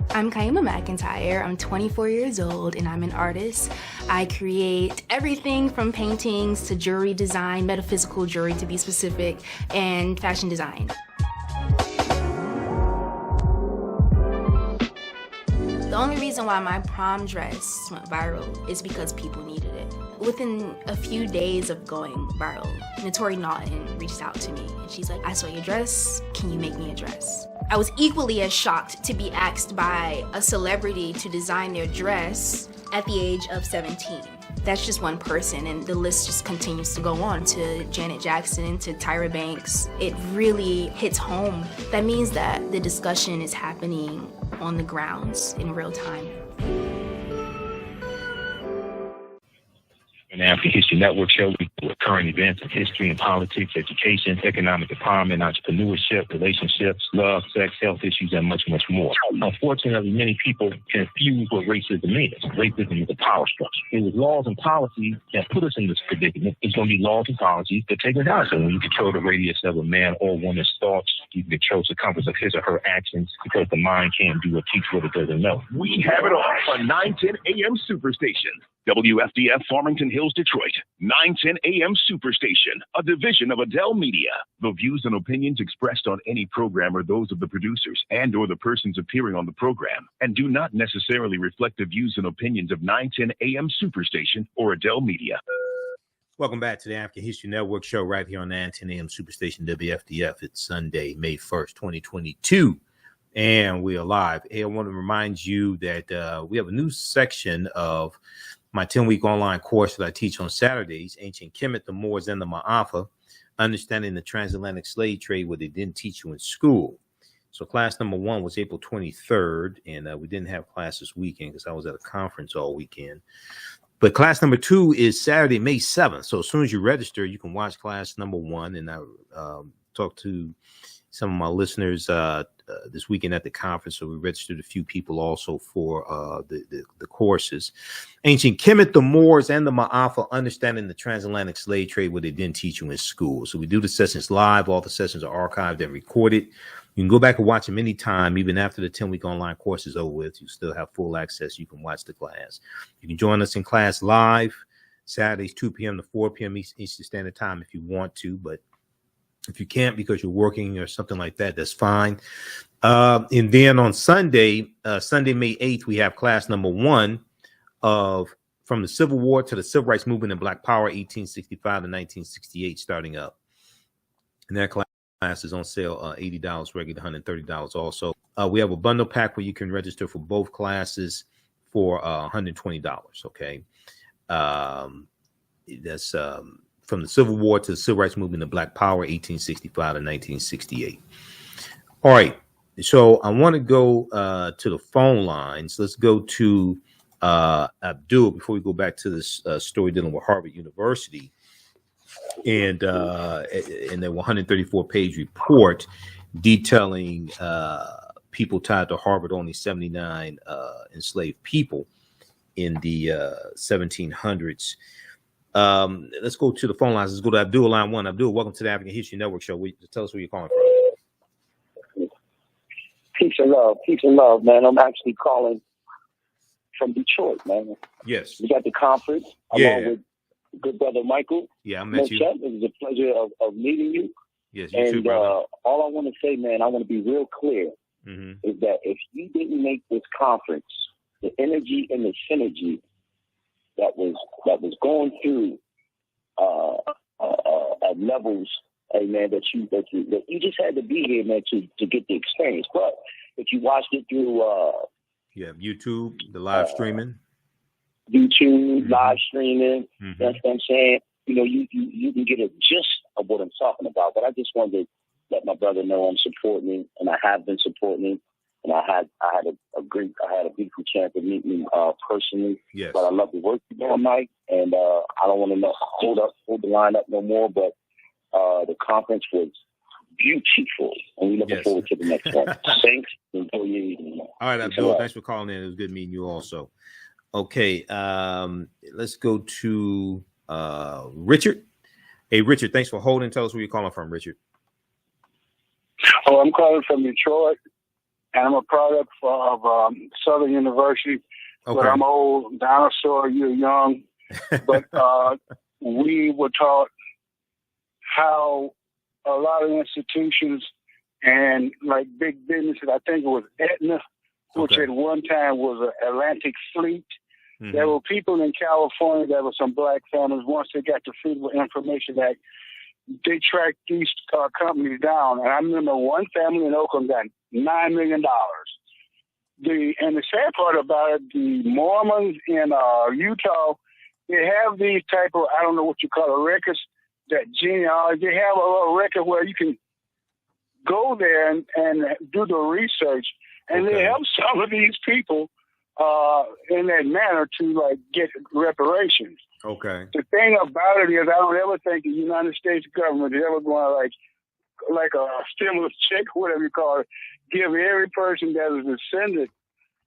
I'm Kaima McIntyre. I'm 24 years old and I'm an artist. I create everything from paintings to jewelry design, metaphysical jewelry to be specific, and fashion design. The only reason why my prom dress went viral is because people needed it. Within a few days of going viral, Notori Naughton reached out to me and she's like, I saw your dress, can you make me a dress? I was equally as shocked to be asked by a celebrity to design their dress at the age of 17. That's just one person, and the list just continues to go on to Janet Jackson, to Tyra Banks. It really hits home. That means that the discussion is happening on the grounds in real time. An African History Network show with current events in history and politics, education, economic empowerment, entrepreneurship, relationships, love, sex, health issues, and much, much more. Unfortunately, many people confuse what racism is. Racism is a power structure. It was laws and policies that put us in this predicament. It's going to be laws and policies that take us out. So when you control the radius of a man or woman's thoughts, you can control the circumference of his or her actions, because the mind can't do or teach what it doesn't know. We have it all on 910 AM Superstation. WFDF Farmington Hills, Detroit. 910 AM Superstation, a division of Adele Media. The views and opinions expressed on any program are those of the producers and or the persons appearing on the program, and do not necessarily reflect the views and opinions of 910 AM Superstation or Adele Media. Welcome back to the African History Network show right here on 910 AM Superstation WFDF. It's Sunday, May 1st, 2022. And we are live. Hey, I want to remind you that we have a new section of my 10-week online course that I teach on Saturdays, Ancient Kemet, the Moors, and the Maafa, Understanding the Transatlantic Slave Trade, what they didn't teach you in school. So class number 1 was April 23rd, and we didn't have class this weekend because I was at a conference all weekend. But class number 2 is Saturday, May 7th. So as soon as you register, you can watch class number 1, and I talked to some of my listeners this weekend at the conference. So we registered a few people also for the courses. Ancient Kemet, the Moors, and the Maafa, Understanding the Transatlantic Slave Trade, what they didn't teach you in school. So we do the sessions live. All the sessions are archived and recorded. You can go back and watch them anytime, even after the 10-week online course is over with. You still have full access. You can watch the class. You can join us in class live, Saturdays, 2 p.m. to 4 p.m. Eastern Standard Time if you want to, but if you can't because you're working or something like that, that's fine. And then on Sunday, Sunday, May 8th, we have class number 1 of From the Civil War to the Civil Rights Movement and Black Power, 1865 to 1968, starting up. And that class is on sale, $80, regular $130 also. We have a bundle pack where you can register for both classes for $120, okay? That's From the Civil War to the Civil Rights Movement and Black Power, 1865 to 1968. All right. So I want to go to the phone lines. Let's go to Abdul before we go back to this story dealing with Harvard University and their 134-page report detailing people tied to Harvard, only 79 enslaved people in the 1700s. Let's go to the phone lines. Let's go to Abdul, line 1. Abdul, welcome to the African History Network show. Tell us where you're calling from. Peace and love, man. I'm actually calling from Detroit, man. Yes. We got the conference along with good brother Michael. Yeah, I met you. It was a pleasure of meeting you. Yes, you too, brother. All I want to say, man, I want to be real clear, is that if you didn't make this conference, the energy and the synergy that was going through at levels, hey man, that you just had to be here, man, to get the experience. But if you watched it through YouTube, the live streaming. YouTube, live streaming, that's what I'm saying. You know, you can get a gist of what I'm talking about. But I just wanted to let my brother know I'm supporting him, and I have been supporting him. And I had a beautiful chance to meet him personally. Yes. But I love the work you're doing, Mike. And I don't want to hold the line up no more. But the conference was beautiful, and we're looking forward to the next one. Thanks. Enjoy your evening. All right, Abdul. Thanks for calling in. It was good meeting you also. Okay, let's go to Richard. Hey, Richard, thanks for holding. Tell us where you're calling from, Richard. Oh, I'm calling from Detroit, and I'm a product of Southern University. Okay. But I'm old, dinosaur, you're young. But we were taught how a lot of institutions and like big businesses, I think it was Aetna which at one time was an Atlantic Fleet. Mm-hmm. There were people in California, there were some black families, once they got the Freedom of Information Act, they tracked these companies down. And I remember one family in Oakland got $9 million. And the sad part about it, the Mormons in Utah, they have these type of, I don't know what you call it, records, that genealogy. They have a little record where you can go there and do the research. And they help some of these people in that manner to like get reparations. Okay. The thing about it is, I don't ever think the United States government is ever going to like a stimulus check, whatever you call it, give every person that is a descendant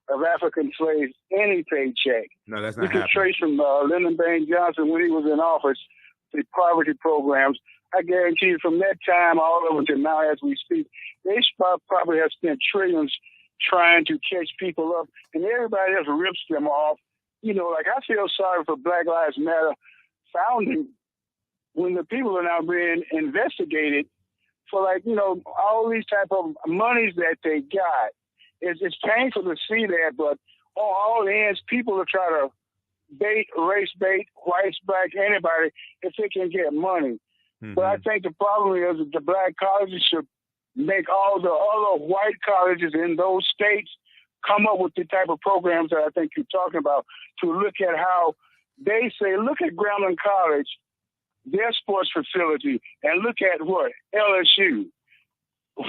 of African slaves any paycheck. No, that's not You can happening. trace from Lyndon Baines Johnson when he was in office, the poverty programs. I guarantee you from that time all over to now as we speak, they probably have spent trillions trying to catch people up, and everybody else rips them off. You know, like I feel sorry for Black Lives Matter founding when the people are now being investigated for, like, you know, all these type of monies that they got. It's painful to see that, but on all ends, people are trying to race bait, whites, black, anybody, if they can get money. Mm-hmm. But I think the problem is that the black colleges should make all the other white colleges in those states come up with the type of programs that I think you're talking about, to look at how they say, look at Grambling College, their sports facility, and look at what? LSU.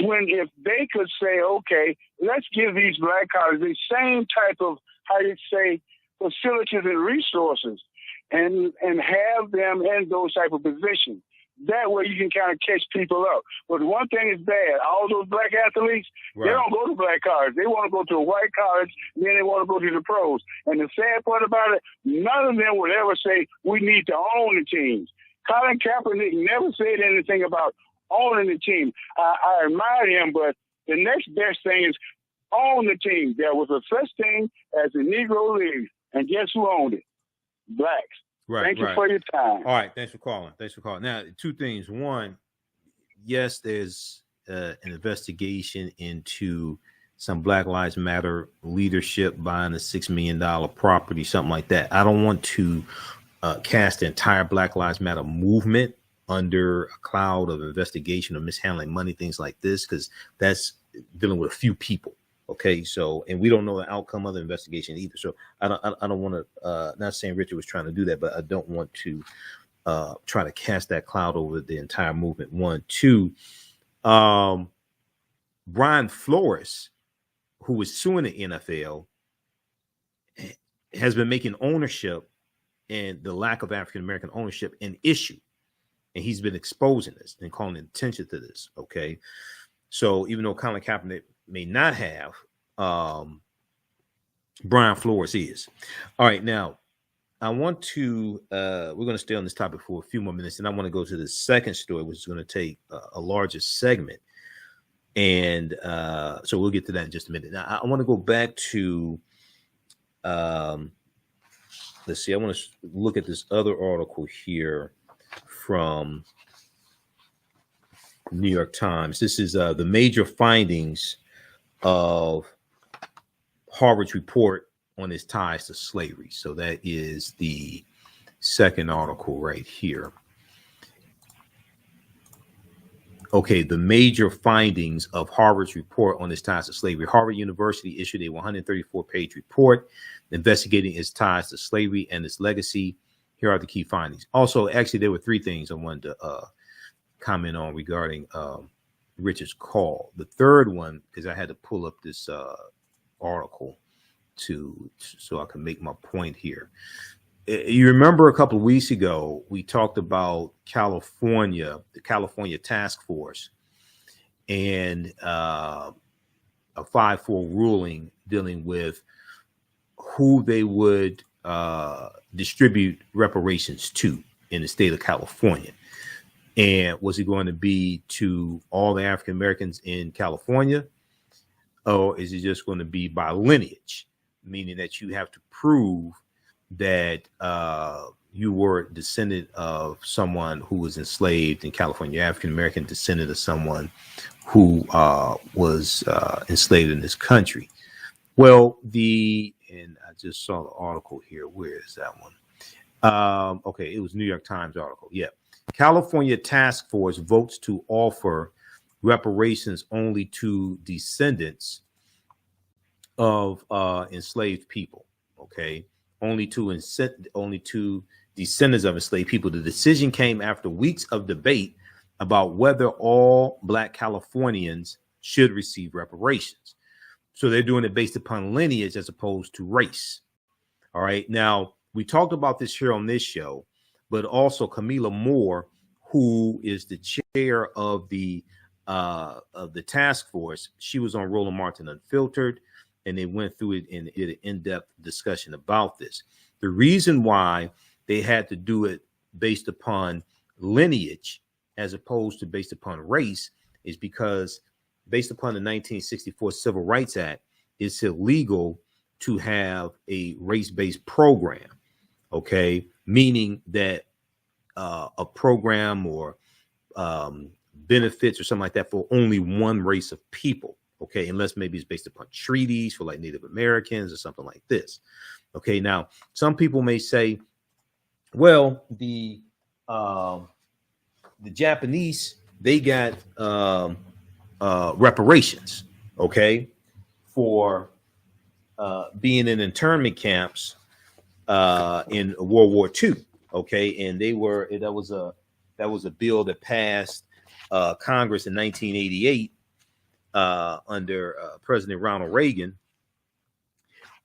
When if they could say, okay, let's give these black colleges the same type of, how you say, facilities and resources, and have them in those type of positions. That way you can kind of catch people up. But one thing is bad. All those black athletes, They don't go to black college. They want to go to a white college, and then they want to go to the pros. And the sad part about it, none of them would ever say, we need to own the teams. Colin Kaepernick never said anything about owning the team. I admire him, but the next best thing is own the team. There was a such thing as the Negro League, and guess who owned it? Blacks. Right. Thank you for your time. All right. Thanks for calling. Now, two things. One, yes, there's an investigation into some Black Lives Matter leadership buying a $6 million property, something like that. I don't want to cast the entire Black Lives Matter movement under a cloud of investigation of mishandling money, things like this, because that's dealing with a few people. Okay, so, and we don't know the outcome of the investigation either. So I don't want to, not saying Richard was trying to do that, but I don't want to try to cast that cloud over the entire movement. One, two, Brian Flores, who was suing the NFL, has been making ownership and the lack of African-American ownership an issue. And he's been exposing this and calling attention to this. Okay. So even though Colin Kaepernick may not have, Brian Flores is. All right, now I want to we're going to stay on this topic for a few more minutes, and I want to go to the second story, which is going to take a larger segment, and so we'll get to that in just a minute. Now I want to go back to let's see, I want to look at this other article here from New York Times. This is the major findings of Harvard's report on its ties to slavery. So that is the second article right here. Okay, the major findings of Harvard's report on its ties to slavery. Harvard University issued a 134-page report investigating its ties to slavery and its legacy. Here are the key findings. Also, actually, there were three things I wanted to comment on regarding Richard's call. The third one, because I had to pull up this article so I can make my point here. You remember a couple of weeks ago, we talked about California, the California Task Force, and a 5-4 ruling dealing with who they would distribute reparations to in the state of California. And was it going to be to all the African Americans in California, or is it just going to be by lineage, meaning that you have to prove that you were a descendant of someone who was enslaved in California, African American descendant of someone who was enslaved in this country? Well, and I just saw the article here. Where is that one? Okay, it was New York Times article. Yeah. California task force votes to offer reparations only to descendants of enslaved people. Okay, only to descendants of enslaved people. The decision came after weeks of debate about whether all Black Californians should receive reparations. So they're doing it based upon lineage as opposed to race. All right. Now, we talked about this here on this show, but also Camila Moore, who is the chair of the task force, she was on Roland Martin Unfiltered, and they went through it in an in-depth discussion about this. The reason why they had to do it based upon lineage as opposed to based upon race is because based upon the 1964 Civil Rights Act, it's illegal to have a race-based program, okay? Meaning that a program or benefits or something like that for only one race of people, okay? Unless maybe it's based upon treaties for like Native Americans or something like this, okay? Now, some people may say, well, the Japanese, they got reparations, okay, for being in internment camps in World War II, okay, and that was a bill that passed Congress in 1988 under President Ronald Reagan,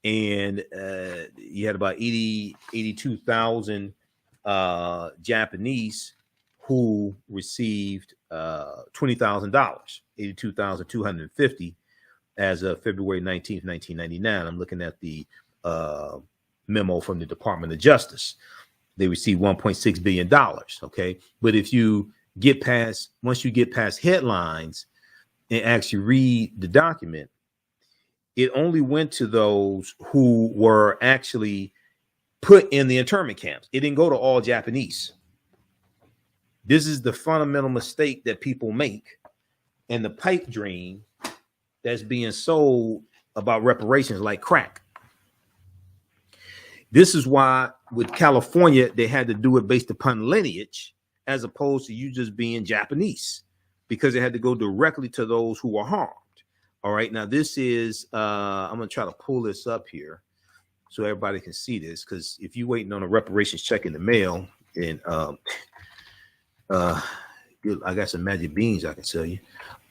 and you had about 82,000 Japanese who received $20,000, 82,250 as of February 19th, 1999. I'm looking at the memo from the Department of Justice. They received $1.6 billion, okay? But if you get past, once you get past headlines and actually read the document, it only went to those who were actually put in the internment camps. It didn't go to all Japanese. This is the fundamental mistake that people make, and the pipe dream that's being sold about reparations like crack. This is why with California, they had to do it based upon lineage as opposed to you just being Japanese, because they had to go directly to those who were harmed. All right. Now, this is, I'm going to try to pull this up here so everybody can see this, because if you're waiting on a reparations check in the mail, and I got some magic beans I can tell you,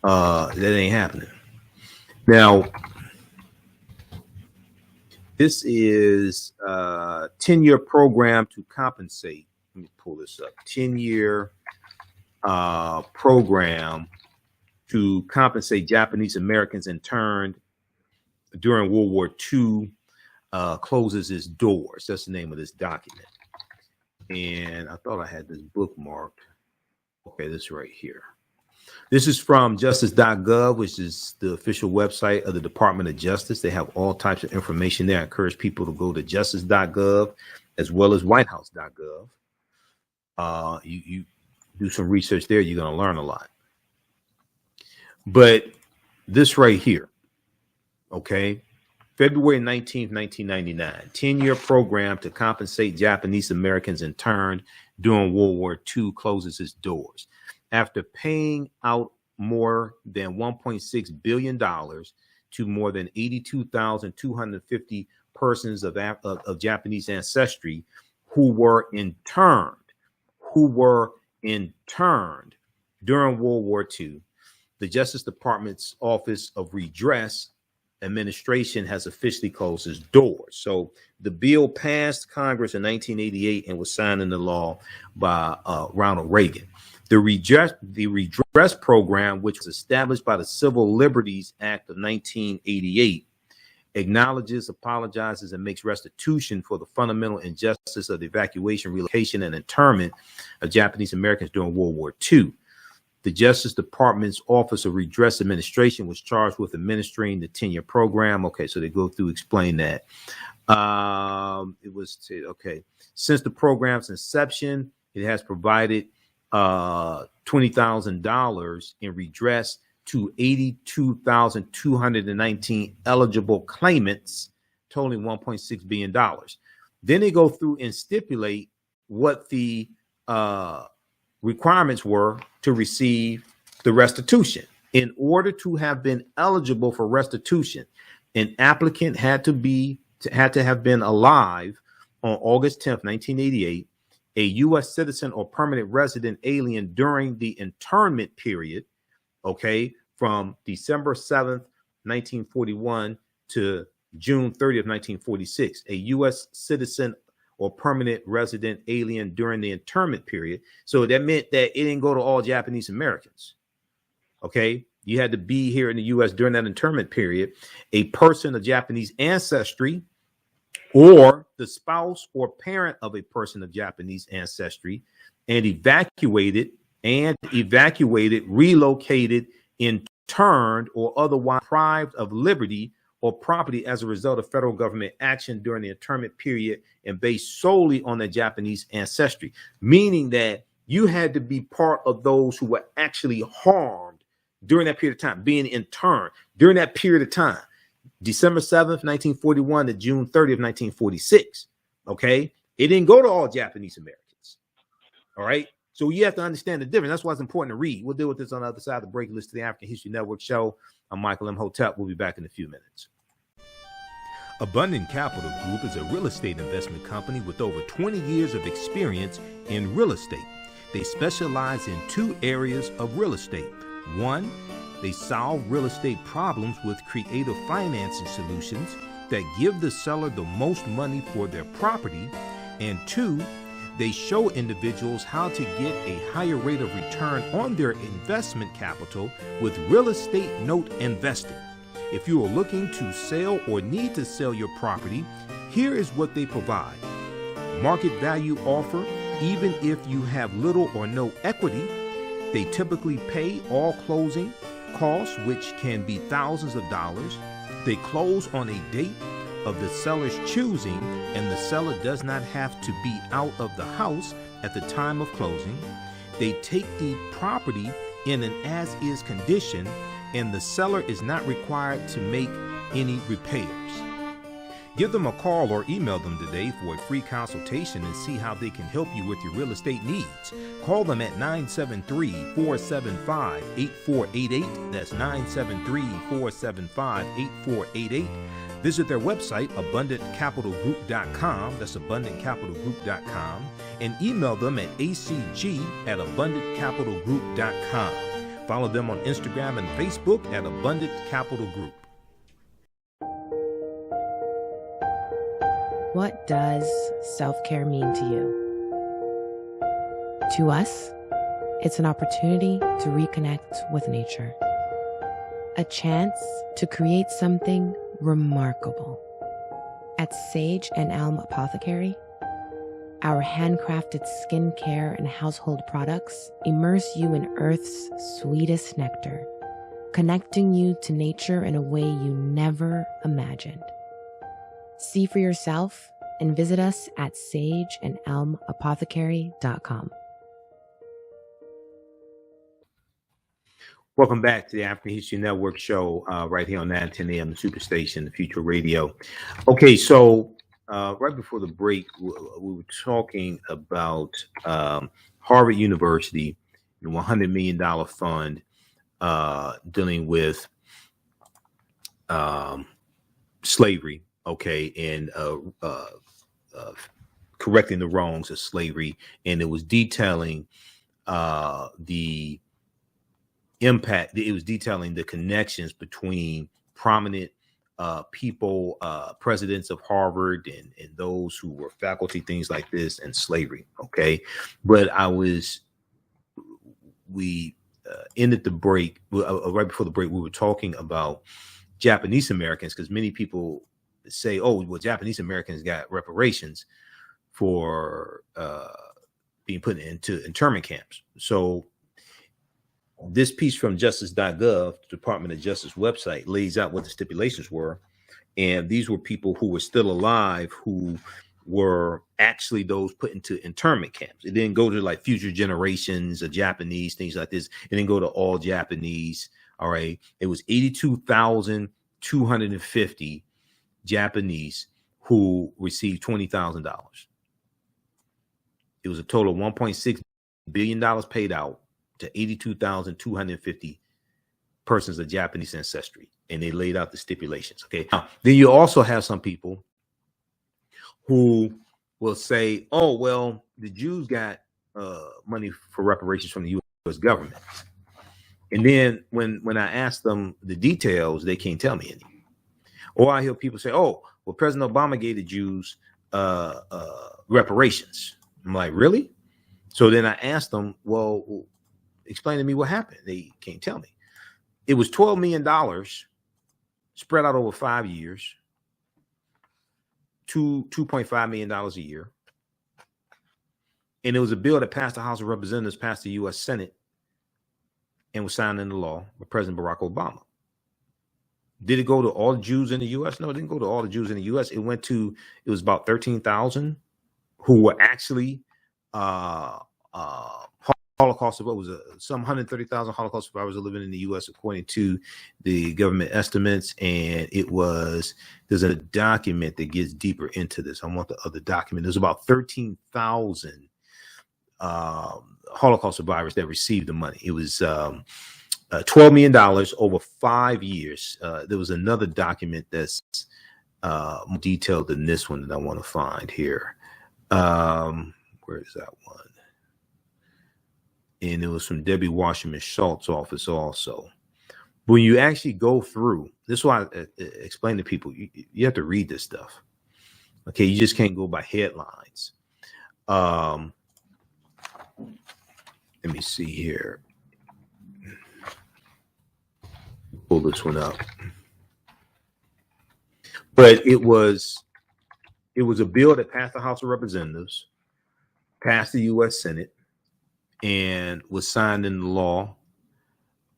that ain't happening. Now, this is a 10-year program to compensate. Let me pull this up. 10-year program to compensate Japanese Americans interned during World War II closes its doors. That's the name of this document. And I thought I had this bookmarked. Okay, this right here. This is from justice.gov, which is the official website of the Department of Justice. They have all types of information there. I encourage people to go to justice.gov as well as whitehouse.gov. You do some research there, you're going to learn a lot. But this right here, okay, February 19th, 1999, 10-year program to compensate Japanese Americans interned during World War II closes its doors. After paying out more than $1.6 billion to more than 82,250 persons of Japanese ancestry who were interned during World War II, the Justice Department's Office of Redress administration has officially closed its doors. So the bill passed Congress in 1988 and was signed into law by Ronald Reagan. The redress program, which was established by the Civil Liberties Act of 1988, acknowledges, apologizes, and makes restitution for the fundamental injustice of the evacuation, relocation, and internment of Japanese Americans during World War II. The Justice Department's Office of Redress Administration was charged with administering the 10-year program. Okay, so they go through, explain that. Since the program's inception, it has provided $20,000 in redress to 82,219 eligible claimants, totaling $1.6 billion. Then they go through and stipulate what the requirements were to receive the restitution. In order to have been eligible for restitution, an applicant had to have been alive on August 10th, 1988, a U.S. citizen or permanent resident alien during the internment period, okay, from December 7th, 1941 to June 30th, 1946, a U.S. citizen or permanent resident alien during the internment period. So that meant that it didn't go to all Japanese Americans, okay? You had to be here in the U.S. during that internment period, a person of Japanese ancestry, or the spouse or parent of a person of Japanese ancestry, and evacuated, relocated, interned, or otherwise deprived of liberty or property as a result of federal government action during the internment period and based solely on their Japanese ancestry, meaning that you had to be part of those who were actually harmed during that period of time, being interned during that period of time, December 7th, 1941 to June 30th, 1946. Okay. It didn't go to all Japanese Americans. All right. So you have to understand the difference. That's why it's important to read. We'll deal with this on the other side of the break. Listen to the African History Network show. I'm Michael Imhotep. We'll be back in a few minutes. Abundant Capital Group is a real estate investment company with over 20 years of experience in real estate. They specialize in two areas of real estate. One, they solve real estate problems with creative financing solutions that give the seller the most money for their property. And two, they show individuals how to get a higher rate of return on their investment capital with real estate note investing. If you are looking to sell or need to sell your property, here is what they provide. Market value offer, even if you have little or no equity. They typically pay all closing costs, which can be thousands of dollars. They close on a date of the seller's choosing, and the seller does not have to be out of the house at the time of closing. They take the property in an as-is condition, and the seller is not required to make any repairs. Give them a call or email them today for a free consultation and see how they can help you with your real estate needs. Call them at 973-475-8488. That's 973-475-8488. Visit their website, abundantcapitalgroup.com. That's abundantcapitalgroup.com. And email them at acg@abundantcapitalgroup.com. Follow them on Instagram and Facebook at Abundant Capital Group. What does self-care mean to you? To us, it's an opportunity to reconnect with nature. A chance to create something remarkable. At Sage and Elm Apothecary, our handcrafted skincare and household products immerse you in Earth's sweetest nectar, connecting you to nature in a way you never imagined. See for yourself and visit us at sageandelmapothecary.com. Welcome back to the African History Network show right here on 910 AM, the Superstation, the Future Radio. Okay, so right before the break, we were talking about Harvard University, the $100 million fund dealing with slavery, okay, and correcting the wrongs of slavery. And it was detailing the impact, it was detailing the connections between prominent people, presidents of Harvard and those who were faculty, things like this, and slavery. Okay. But we ended the break, right before the break, we were talking about Japanese Americans, because many people say, oh, well, Japanese Americans got reparations for being put into internment camps. So this piece from justice.gov, Department of Justice website, lays out what the stipulations were. And these were people who were still alive, who were actually those put into internment camps. It didn't go to like future generations of Japanese, things like this. It didn't go to all Japanese. All right. It was 82,250 Japanese who received $20,000. It was a total of $1.6 billion paid out to 82,250 persons of Japanese ancestry. And they laid out the stipulations. Okay. Now, then you also have some people who will say, oh, well, the Jews got money for reparations from the U.S. government. And then when I ask them the details, they can't tell me any. Or I hear people say, oh, well, President Obama gave the Jews reparations. I'm like, really? So then I asked them, well, explain to me what happened. They can't tell me. It was $12 million spread out over 5 years, $2.5 million a year. And it was a bill that passed the House of Representatives, passed the U.S. Senate, and was signed into law by President Barack Obama. Did it go to all the Jews in the U.S.? No, it didn't go to all the Jews in the U.S. It was about 13,000 who were actually Holocaust, what was it? Some 130,000 Holocaust survivors are living in the U.S. according to the government estimates. And there's a document that gets deeper into this. I want the other document. There's about 13,000 Holocaust survivors that received the money. It was $12 million over 5 years. There was another document that's more detailed than this one that I want to find here. Where is that one? And it was from Debbie Wasserman Schultz's office also. When you actually go through, this is why I explain to people, you have to read this stuff. Okay, you just can't go by headlines. Let me see here. Pull this one up. But it was a bill that passed the House of Representatives, passed the U.S. Senate, and was signed into law.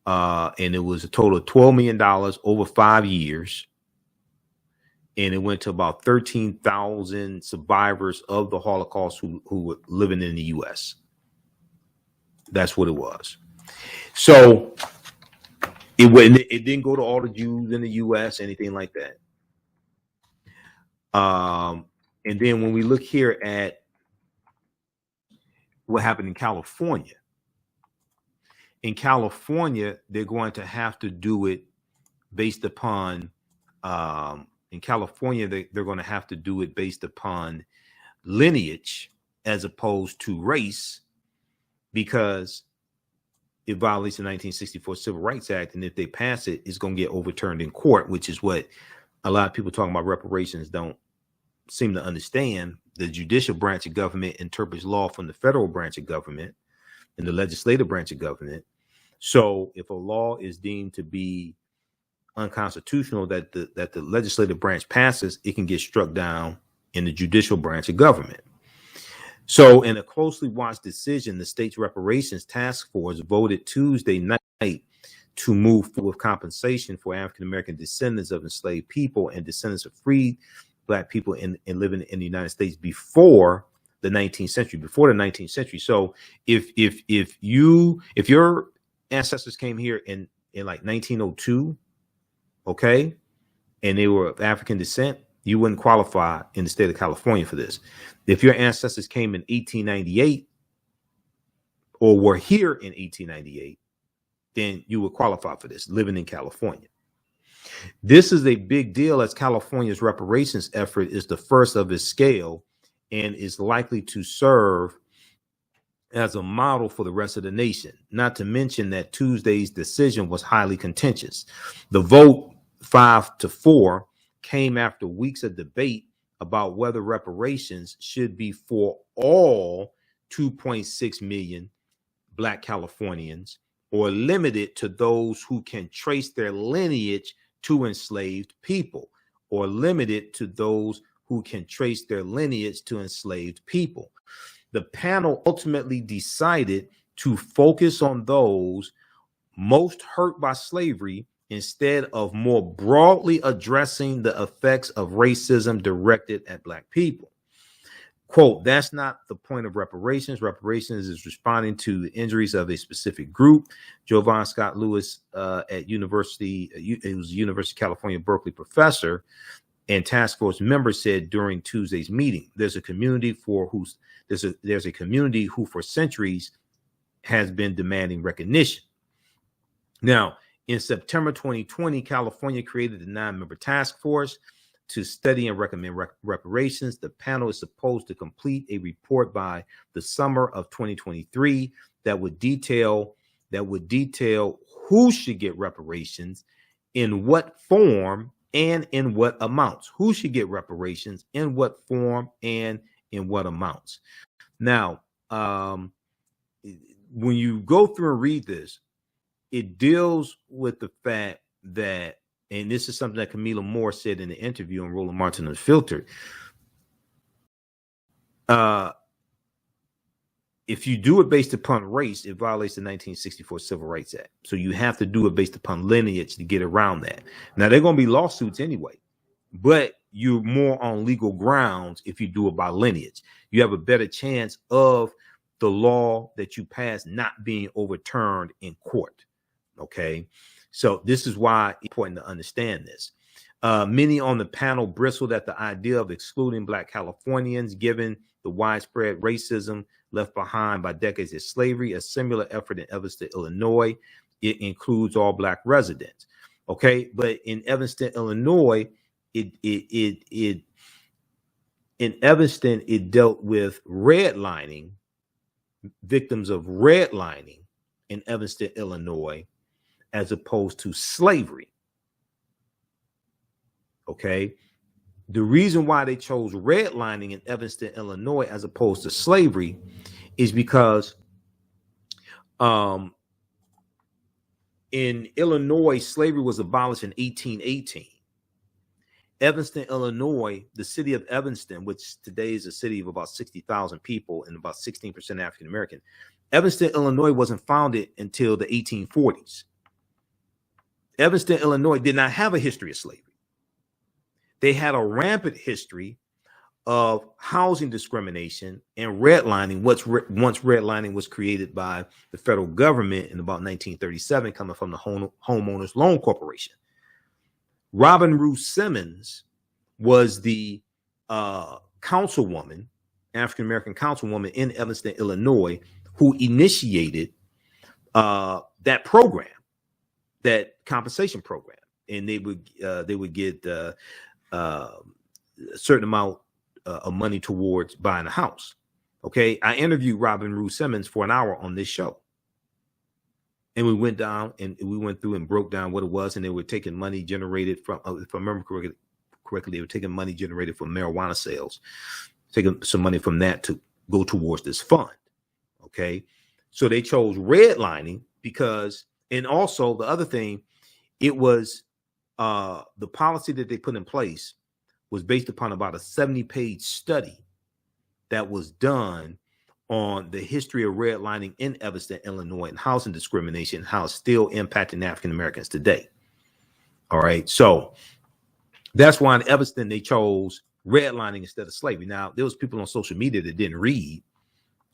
And it was a total of $12 million over 5 years. And it went to about 13,000 survivors of the Holocaust who were living in the U.S. That's what it was. So it didn't go to all the Jews in the U.S., anything like that. And then when we look here at what happened in California, they're going to have to do it based upon, in California, they're going to have to do it based upon lineage as opposed to race, because it violates the 1964 Civil Rights Act. And if they pass it, it's going to get overturned in court, which is what a lot of people talking about reparations don't seem to understand. The judicial branch of government interprets law from the federal branch of government and the legislative branch of government. So if a law is deemed to be unconstitutional that the legislative branch passes, it can get struck down in the judicial branch of government. So in a closely watched decision, the state's reparations task force voted Tuesday night to move forward with compensation for African-American descendants of enslaved people and descendants of freed Black people in living in the United States before the 19th century. So if your ancestors came here in like 1902, okay, and they were of African descent, you wouldn't qualify in the state of California for this. If your ancestors came in 1898 or were here in 1898, then you would qualify for this, living in California. This is a big deal, as California's reparations effort is the first of its scale and is likely to serve as a model for the rest of the nation. Not to mention that Tuesday's decision was highly contentious. The vote 5-4 came after weeks of debate about whether reparations should be for all 2.6 million Black Californians or limited to those who can trace their lineage to enslaved people, or limited to those who can trace their lineage to enslaved people. The panel ultimately decided to focus on those most hurt by slavery instead of more broadly addressing the effects of racism directed at Black people. Quote, that's not the point of reparations. Reparations is responding to the injuries of a specific group. Jovan Scott Lewis at University, it was University of California, Berkeley professor and task force member said during Tuesday's meeting, there's a community who for centuries has been demanding recognition. Now, in September 2020, California created a 9-member task force to study and recommend reparations. The panel is supposed to complete a report by the summer of 2023 that would detail who should get reparations, in what form, and in what amounts. Who should get reparations, in what form, and in what amounts. Now, when you go through and read this, it deals with the fact that, and this is something that Camila Moore said in the interview on Roland Martin Unfiltered. If you do it based upon race, it violates the 1964 Civil Rights Act. So you have to do it based upon lineage to get around that. Now, there are going to be lawsuits anyway, but you're more on legal grounds if you do it by lineage. You have a better chance of the law that you pass not being overturned in court. Okay. So this is why it's important to understand this. Many on the panel bristled at the idea of excluding Black Californians, given the widespread racism left behind by decades of slavery. A similar effort in Evanston, Illinois, it includes all Black residents. Okay, but in Evanston, Illinois, in Evanston, it dealt with redlining, victims of redlining in Evanston, Illinois, as opposed to slavery. Okay. The reason why they chose redlining in Evanston, Illinois, as opposed to slavery is because in Illinois, slavery was abolished in 1818. Evanston, Illinois, the city of Evanston, which today is a city of about 60,000 people and about 16% African American, Evanston, Illinois wasn't founded until the 1840s. Evanston, Illinois did not have a history of slavery. They had a rampant history of housing discrimination and redlining. Once redlining was created by the federal government in about 1937, coming from the Homeowners Loan Corporation. Robin Rue Simmons was the councilwoman, African-American councilwoman in Evanston, Illinois, who initiated that program, that compensation program. And they would get a certain amount of money towards buying a house. Okay, I interviewed Robin Rue Simmons for an hour on this show, and we went down and we went through and broke down what it was, and they were taking money generated from, if I remember correctly, they were taking money generated from marijuana sales, taking some money from that to go towards this fund. Okay, so they chose redlining because, and also the other thing, it was the policy that they put in place was based upon about a 70-page study that was done on the history of redlining in Evanston, Illinois, and housing discrimination, how it's still impacting African Americans today. All right, so that's why in Evanston they chose redlining instead of slavery. Now, there was people on social media that didn't read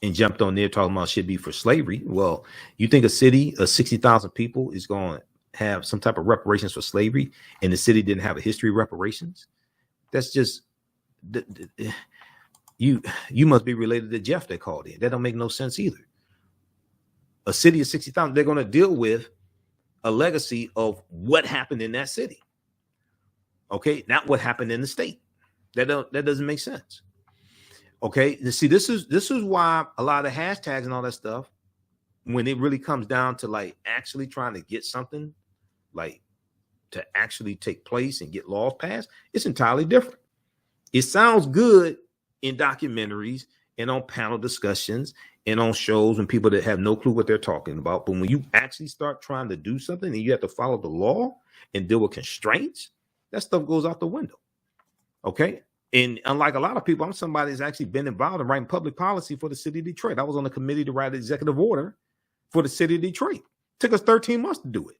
and jumped on there talking about should be for slavery. Well, you think a city of 60,000 people is going to have some type of reparations for slavery, and the city didn't have a history of reparations? That's just, you must be related to Jeff that called in. That don't make no sense either. A city of 60,000, they're going to deal with a legacy of what happened in that city. Okay, not what happened in the state. That doesn't make sense. Okay, and see, this is why a lot of hashtags and all that stuff, when it really comes down to like actually trying to get something like to actually take place and get laws passed, it's entirely different. It sounds good in documentaries and on panel discussions and on shows and people that have no clue what they're talking about. But when you actually start trying to do something and you have to follow the law and deal with constraints, that stuff goes out the window. Okay. And unlike a lot of people, I'm somebody that's actually been involved in writing public policy for the city of Detroit. I was on the committee to write an executive order for the city of Detroit. It took us 13 months to do it.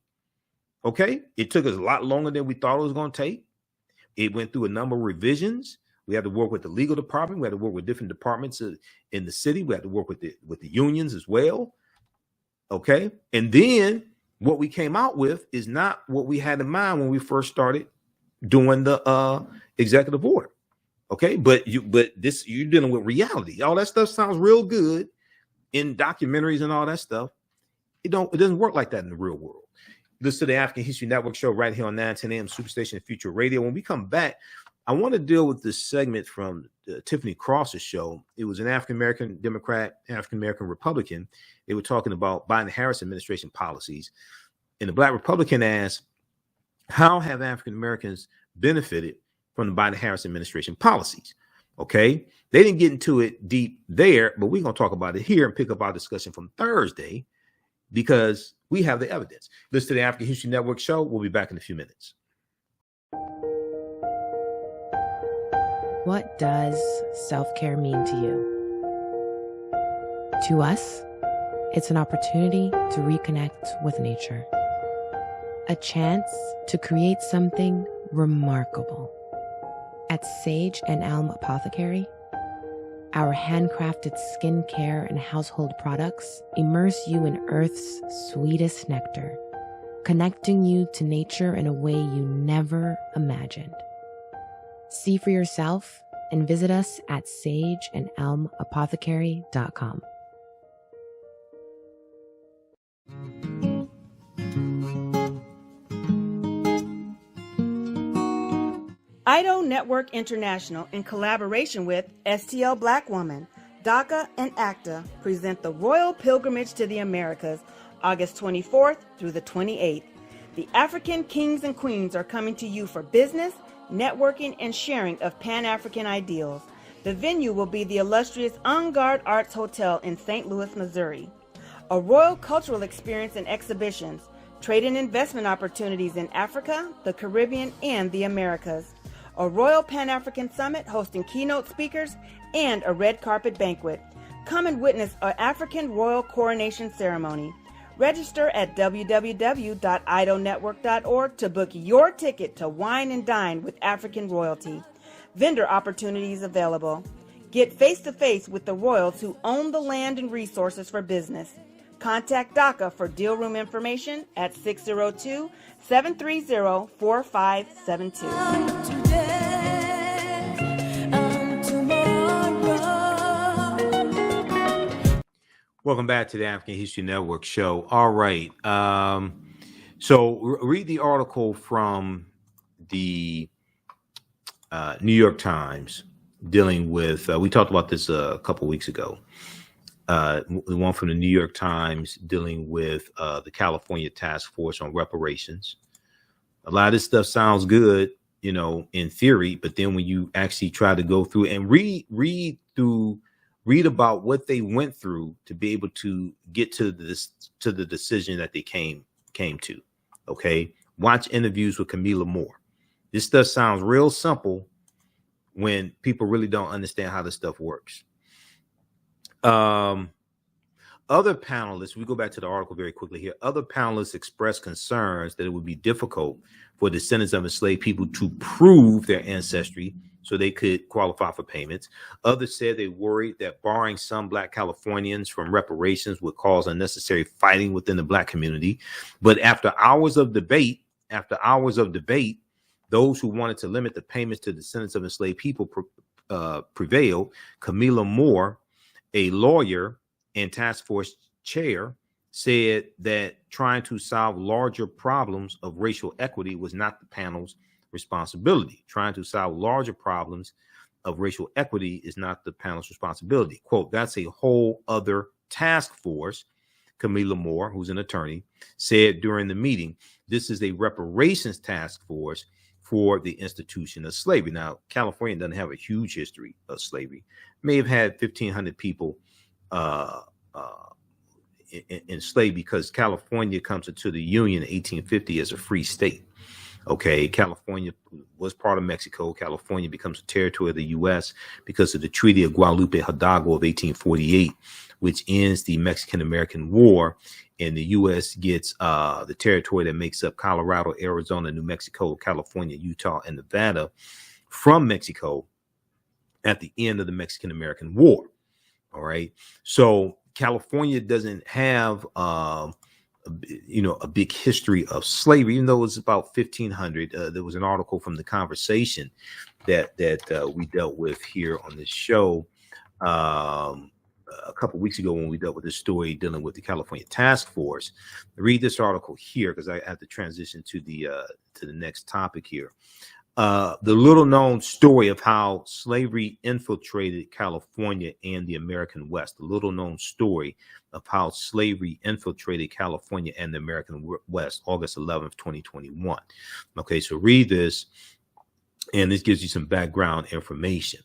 Okay. It took us a lot longer than we thought it was going to take. It went through a number of revisions. We had to work with the legal department. We had to work with different departments in the city. We had to work with the unions as well. Okay. And then what we came out with is not what we had in mind when we first started doing the executive order. Okay. But you're dealing with reality. All that stuff sounds real good in documentaries and all that stuff. It doesn't work like that in the real world. Listen to the African History Network show right here on 910 AM Superstation and Future Radio. When we come back, I want to deal with this segment from Tiffany Cross's show. It was an African-American Democrat, African-American Republican. They were talking about Biden-Harris administration policies. And the Black Republican asked, how have African-Americans benefited from the Biden-Harris administration policies? Okay. They didn't get into it deep there, but we're going to talk about it here and pick up our discussion from Thursday because we have the evidence. Listen to the African History Network show. We'll be back in a few minutes. What does self-care mean to you? To us, it's an opportunity to reconnect with nature. A chance to create something remarkable. At Sage and Elm Apothecary, our handcrafted skincare and household products immerse you in Earth's sweetest nectar, connecting you to nature in a way you never imagined. See for yourself and visit us at sageandelmapothecary.com. IDO Network International, in collaboration with STL Black Woman, DACA, and ACTA, present the Royal Pilgrimage to the Americas, August 24th through the 28th. The African kings and queens are coming to you for business, networking, and sharing of Pan-African ideals. The venue will be the illustrious En Garde Arts Hotel in St. Louis, Missouri. A royal cultural experience and exhibitions, trade and investment opportunities in Africa, the Caribbean, and the Americas. A Royal Pan-African Summit hosting keynote speakers and a red carpet banquet. Come and witness an African royal coronation ceremony. Register at www.idonetwork.org to book your ticket to wine and dine with African royalty. Vendor opportunities available. Get face-to-face with the royals who own the land and resources for business. Contact DACA for deal room information at 602-730-4572. Welcome back to the African History Network show. All right. So read the article from the New York Times dealing with, we talked about this a couple weeks ago. The one from the New York Times dealing with the California Task Force on Reparations. A lot of this stuff sounds good, you know, in theory, but then when you actually try to go through and read about what they went through to be able to get to the decision that they came to. Okay. Watch interviews with Camilla Moore. This stuff sounds real simple when people really don't understand how this stuff works. Other panelists, we go back to the article very quickly here. Other panelists expressed concerns that it would be difficult for descendants of enslaved people to prove their ancestry so they could qualify for payments. Others said they worried that barring some Black Californians from reparations would cause unnecessary fighting within the Black community. But after hours of debate, those who wanted to limit the payments to descendants of enslaved people prevailed. Camilla Moore, a lawyer and task force chair, said that trying to solve larger problems of racial equity was not the panel's responsibility. Trying to solve larger problems of racial equity is not the panel's responsibility. Quote, that's a whole other task force, Camilla Moore, who's an attorney, said during the meeting. This is a reparations task force for the institution of slavery. Now, California doesn't have a huge history of slavery. May have had 1,500 people enslaved because California comes into the Union in 1850 as a free state. Okay, California was part of Mexico. California becomes a territory of the U.S. because of the Treaty of Guadalupe Hidalgo of 1848, which ends the Mexican-American War, and the U.S. gets the territory that makes up Colorado, Arizona, New Mexico, California, Utah, and Nevada from Mexico at the end of the Mexican-American War. All right. So California doesn't have, a big history of slavery, even though it was about 1500. There was an article from The Conversation that we dealt with here on this show a couple weeks ago when we dealt with this story dealing with the California Task Force. Read this article here because I have to transition to the next topic here. The little known story of how slavery infiltrated California and the American West. The little known story of how slavery infiltrated California and the American West, August 11th, 2021. Okay, so read this, and this gives you some background information.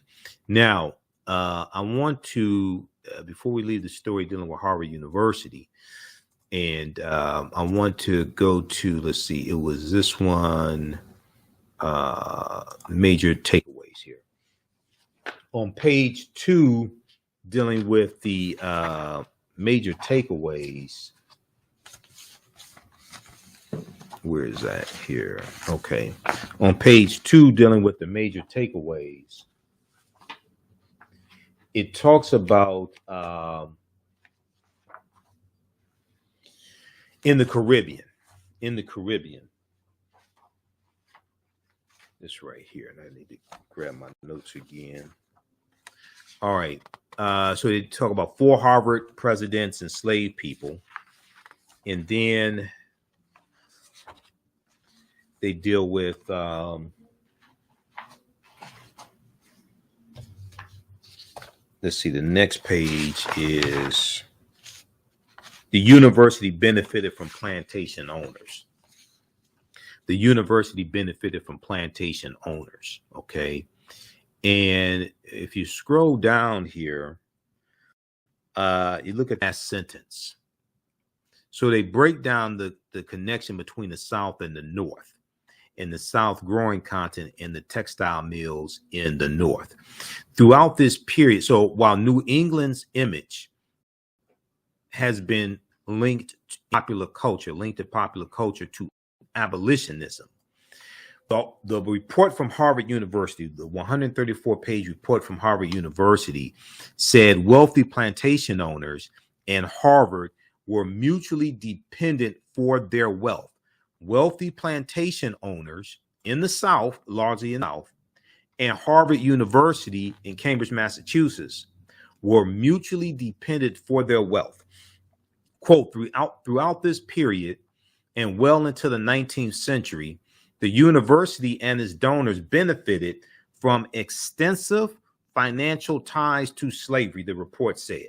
Now, I want to, before we leave the story dealing with Harvard University, and I want to go to, let's see, it was this one, major takeaways here. On page 2, dealing with the major takeaways. Where is that here? Okay. On page 2, dealing with the major takeaways, it talks about in the Caribbean. This right here, and I need to grab my notes again. All right. So they talk about 4 Harvard presidents enslaved people, and then they deal with let's see, the next page is the university benefited from plantation owners. The university benefited from plantation owners, okay? And if you scroll down here, you look at that sentence. So they break down the connection between the South and the North, and the South growing content in the textile mills in the North. Throughout this period, so while New England's image has been linked to popular culture to abolitionism, the report from Harvard University, the 134-page report from Harvard University, said wealthy plantation owners and Harvard were mutually dependent for their wealth. Wealthy plantation owners in the South, largely in the South, and Harvard University in Cambridge, Massachusetts, were mutually dependent for their wealth. Quote, throughout this period and well into the 19th century, the university and its donors benefited from extensive financial ties to slavery, the report said.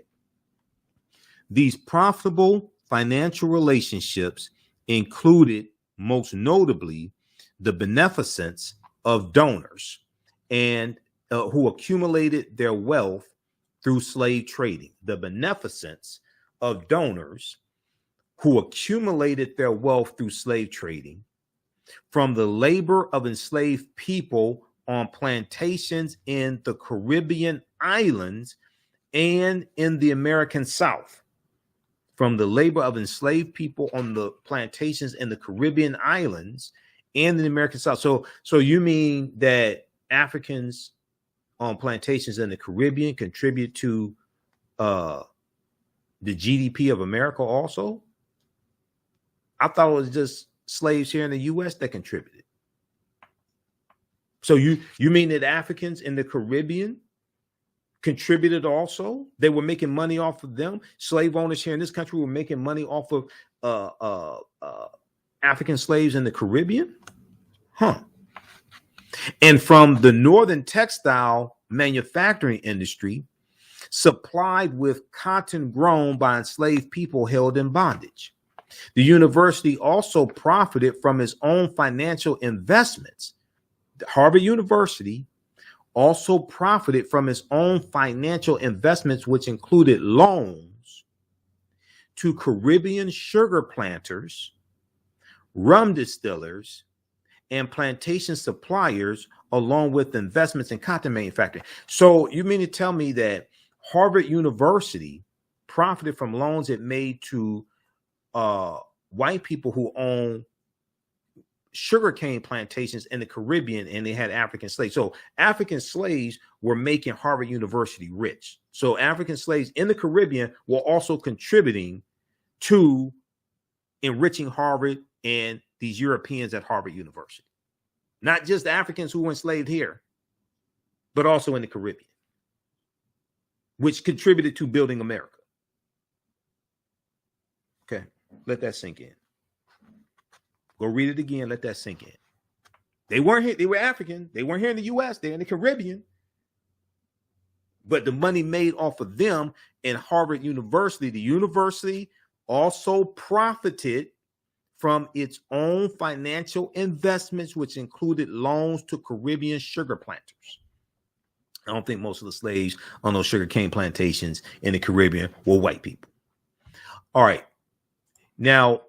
These profitable financial relationships included, most notably, the beneficence of donors and who accumulated their wealth through slave trading. The beneficence of donors who accumulated their wealth through slave trading from the labor of enslaved people on plantations in the Caribbean islands and in the American South. From the labor of enslaved people on the plantations in the Caribbean islands and the American South. So you mean that Africans on plantations in the Caribbean contribute to the GDP of America also? I thought it was just slaves here in the U.S. that contributed. So you mean that Africans in the Caribbean contributed also? They were making money off of them. Slave owners here in this country were making money off of African slaves in the Caribbean? Huh. And from the northern textile manufacturing industry, supplied with cotton grown by enslaved people held in bondage. The university also profited from its own financial investments. Harvard University also profited from its own financial investments, which included loans to Caribbean sugar planters, rum distillers, and plantation suppliers, along with investments in cotton manufacturing. So you mean to tell me that Harvard University profited from loans it made to white people who own sugarcane plantations in the Caribbean, and they had African slaves. So African slaves were making Harvard University rich. So African slaves in the Caribbean were also contributing to enriching Harvard and these Europeans at Harvard University. Not just the Africans who were enslaved here, but also in the Caribbean, which contributed to building America. Okay, let that sink in. Go read it again. Let that sink in. They weren't here. They were African. They weren't here in the U.S. They're in the Caribbean. But the money made off of them in Harvard University, the university also profited from its own financial investments, which included loans to Caribbean sugar planters. I don't think most of the slaves on those sugarcane plantations in the Caribbean were white people. All right. Now,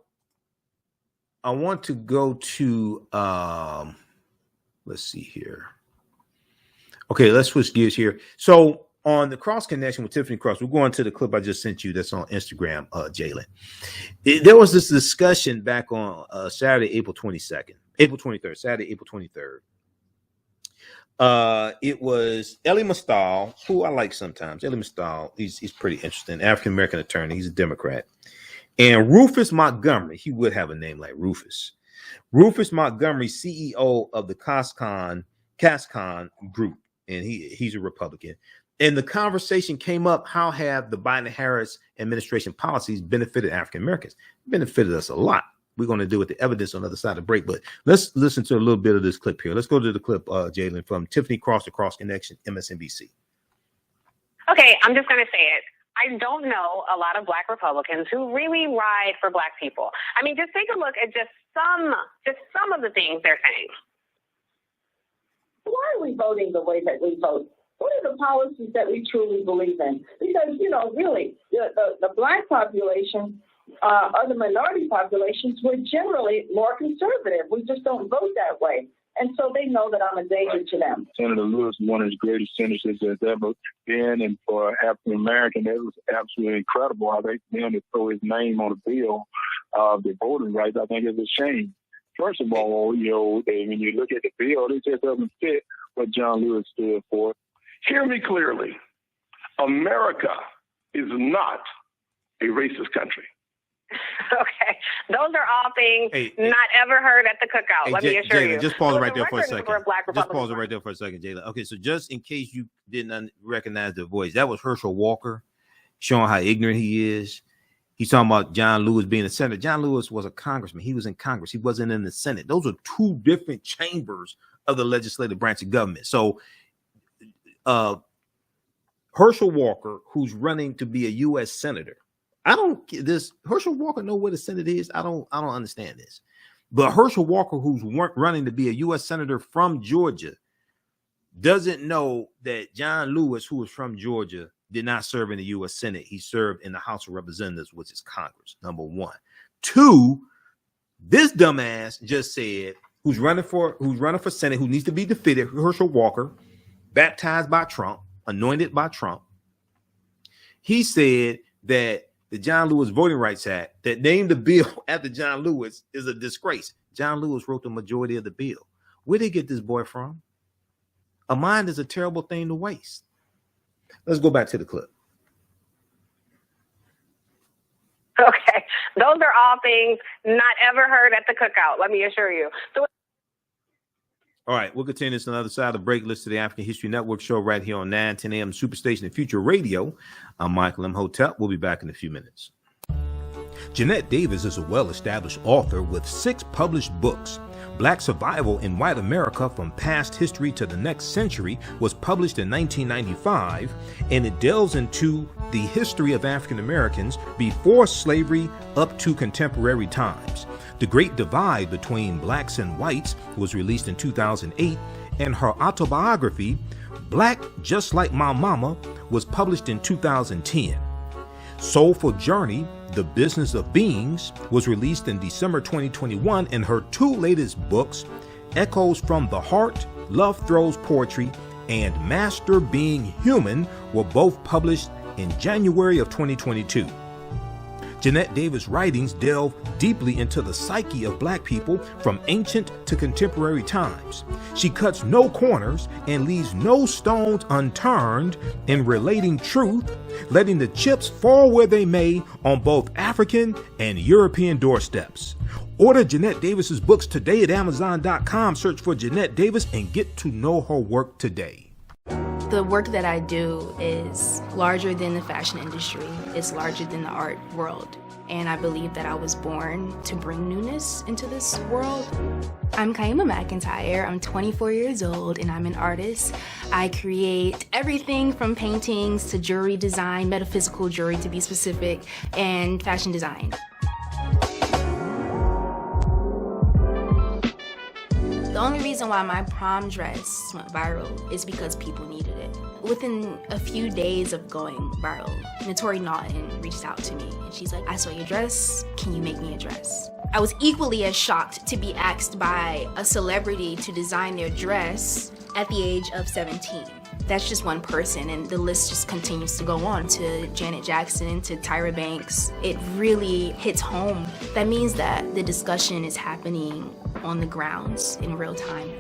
I want to go to, let's see here. Okay, let's switch gears here. So on the Cross Connection with Tiffany Cross, we're going to the clip I just sent you that's on Instagram, Jalen. There was this discussion back on Saturday, April 23rd, Saturday, April 23rd. It was Elie Mystal, who I like sometimes. Elie Mystal, he's pretty interesting, African-American attorney. He's a Democrat. And Rufus Montgomery, he would have a name like Rufus. Rufus Montgomery, CEO of the CASCON group, and he's a Republican. And the conversation came up, how have the Biden-Harris administration policies benefited African Americans? Benefited us a lot. We're going to deal with the evidence on the other side of the break, but let's listen to a little bit of this clip here. Let's go to the clip, Jalen, from Tiffany Cross, the Cross Connection, MSNBC. Okay, I'm just going to say it. I don't know a lot of Black Republicans who really ride for Black people. I mean, just take a look at just some of the things they're saying. Why are we voting the way that we vote? What are the policies that we truly believe in? Because, really, the Black population or the minority populations, we're generally more conservative. We just don't vote that way. And so they know that I'm a danger to them. Senator Lewis is one of the greatest senators that's ever been. And for African American, it was absolutely incredible how they began to throw his name on a bill of the voting rights. I think it's a shame. First of all, when you look at the bill, it just doesn't fit what John Lewis stood for. Hear me clearly. America is not a racist country. Okay, those are all things not ever heard at the cookout. Let me assure you. Just pause it right there for a second. Just pause it right there for a second, Jalen. Okay, so just in case you didn't recognize the voice, that was Herschel Walker showing how ignorant he is. He's talking about John Lewis being a senator. John Lewis was a congressman. He was in Congress. He wasn't in the Senate. Those are two different chambers of the legislative branch of government. So Herschel Walker, who's running to be a U.S. senator, Herschel Walker know what a Senate is? I don't understand this. But Herschel Walker, who's running to be a U.S. senator from Georgia, doesn't know that John Lewis, who is from Georgia, did not serve in the U.S. Senate. He served in the House of Representatives, which is Congress, number one. Two, this dumbass just said, who's running for Senate, who needs to be defeated, Herschel Walker, baptized by Trump, anointed by Trump. He said that the John Lewis Voting Rights Act that named the bill after John Lewis is a disgrace. John Lewis wrote the majority of the bill. Where did he get this boy from? A mind is a terrible thing to waste. Let's go back to the clip. Okay, those are all things not ever heard at the cookout. Let me assure you. All right, we'll continue this on the other side of the break. Listen to the African History Network show right here on 9:10 a.m. Superstation and Future Radio. I'm Michael Imhotep. We'll be back in a few minutes. Jeanette Davis is a well-established author with 6 published books. Black Survival in White America from Past History to the Next Century was published in 1995, and it delves into the history of African Americans before slavery up to contemporary times. The Great Divide Between Blacks and Whites was released in 2008, and her autobiography, Black Just Like My Mama, was published in 2010. Soulful Journey, The Business of Beings, was released in December 2021, and her 2 latest books, Echoes from the Heart, Love Throws Poetry, and Master Being Human, were both published in January of 2022. Jeanette Davis' writings delve deeply into the psyche of Black people from ancient to contemporary times. She cuts no corners and leaves no stones unturned in relating truth, letting the chips fall where they may on both African and European doorsteps. Order Jeanette Davis's books today at Amazon.com. Search for Jeanette Davis and get to know her work today. The work that I do is larger than the fashion industry. It's larger than the art world. And I believe that I was born to bring newness into this world. I'm Kaima McIntyre. I'm 24 years old and I'm an artist. I create everything from paintings to jewelry design, metaphysical jewelry to be specific, and fashion design. The only reason why my prom dress went viral is because people needed it. Within a few days of going viral, Notori Naughton reached out to me and she's like, I saw your dress, can you make me a dress? I was equally as shocked to be asked by a celebrity to design their dress at the age of 17. That's just one person, and the list just continues to go on to Janet Jackson, to Tyra Banks. It really hits home. That means that the discussion is happening on the grounds in real time.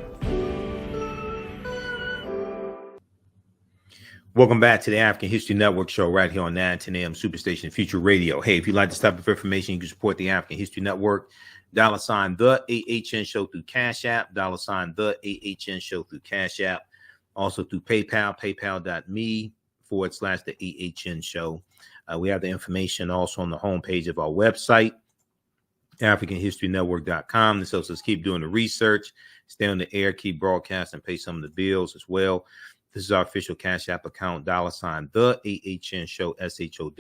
Welcome back to the African History Network show right here on 910 AM Superstation Future Radio. Hey, if you'd like this type of information, you can support the African History Network. $, the AHN show through Cash App, $, the AHN show through Cash App. Also through PayPal, paypal.me/the AHN show. We have the information also on the homepage of our website, AfricanHistoryNetwork.com. This helps us keep doing the research, stay on the air, keep broadcasting, pay some of the bills as well. This is our official Cash App account, $, the AHN show, SHOW.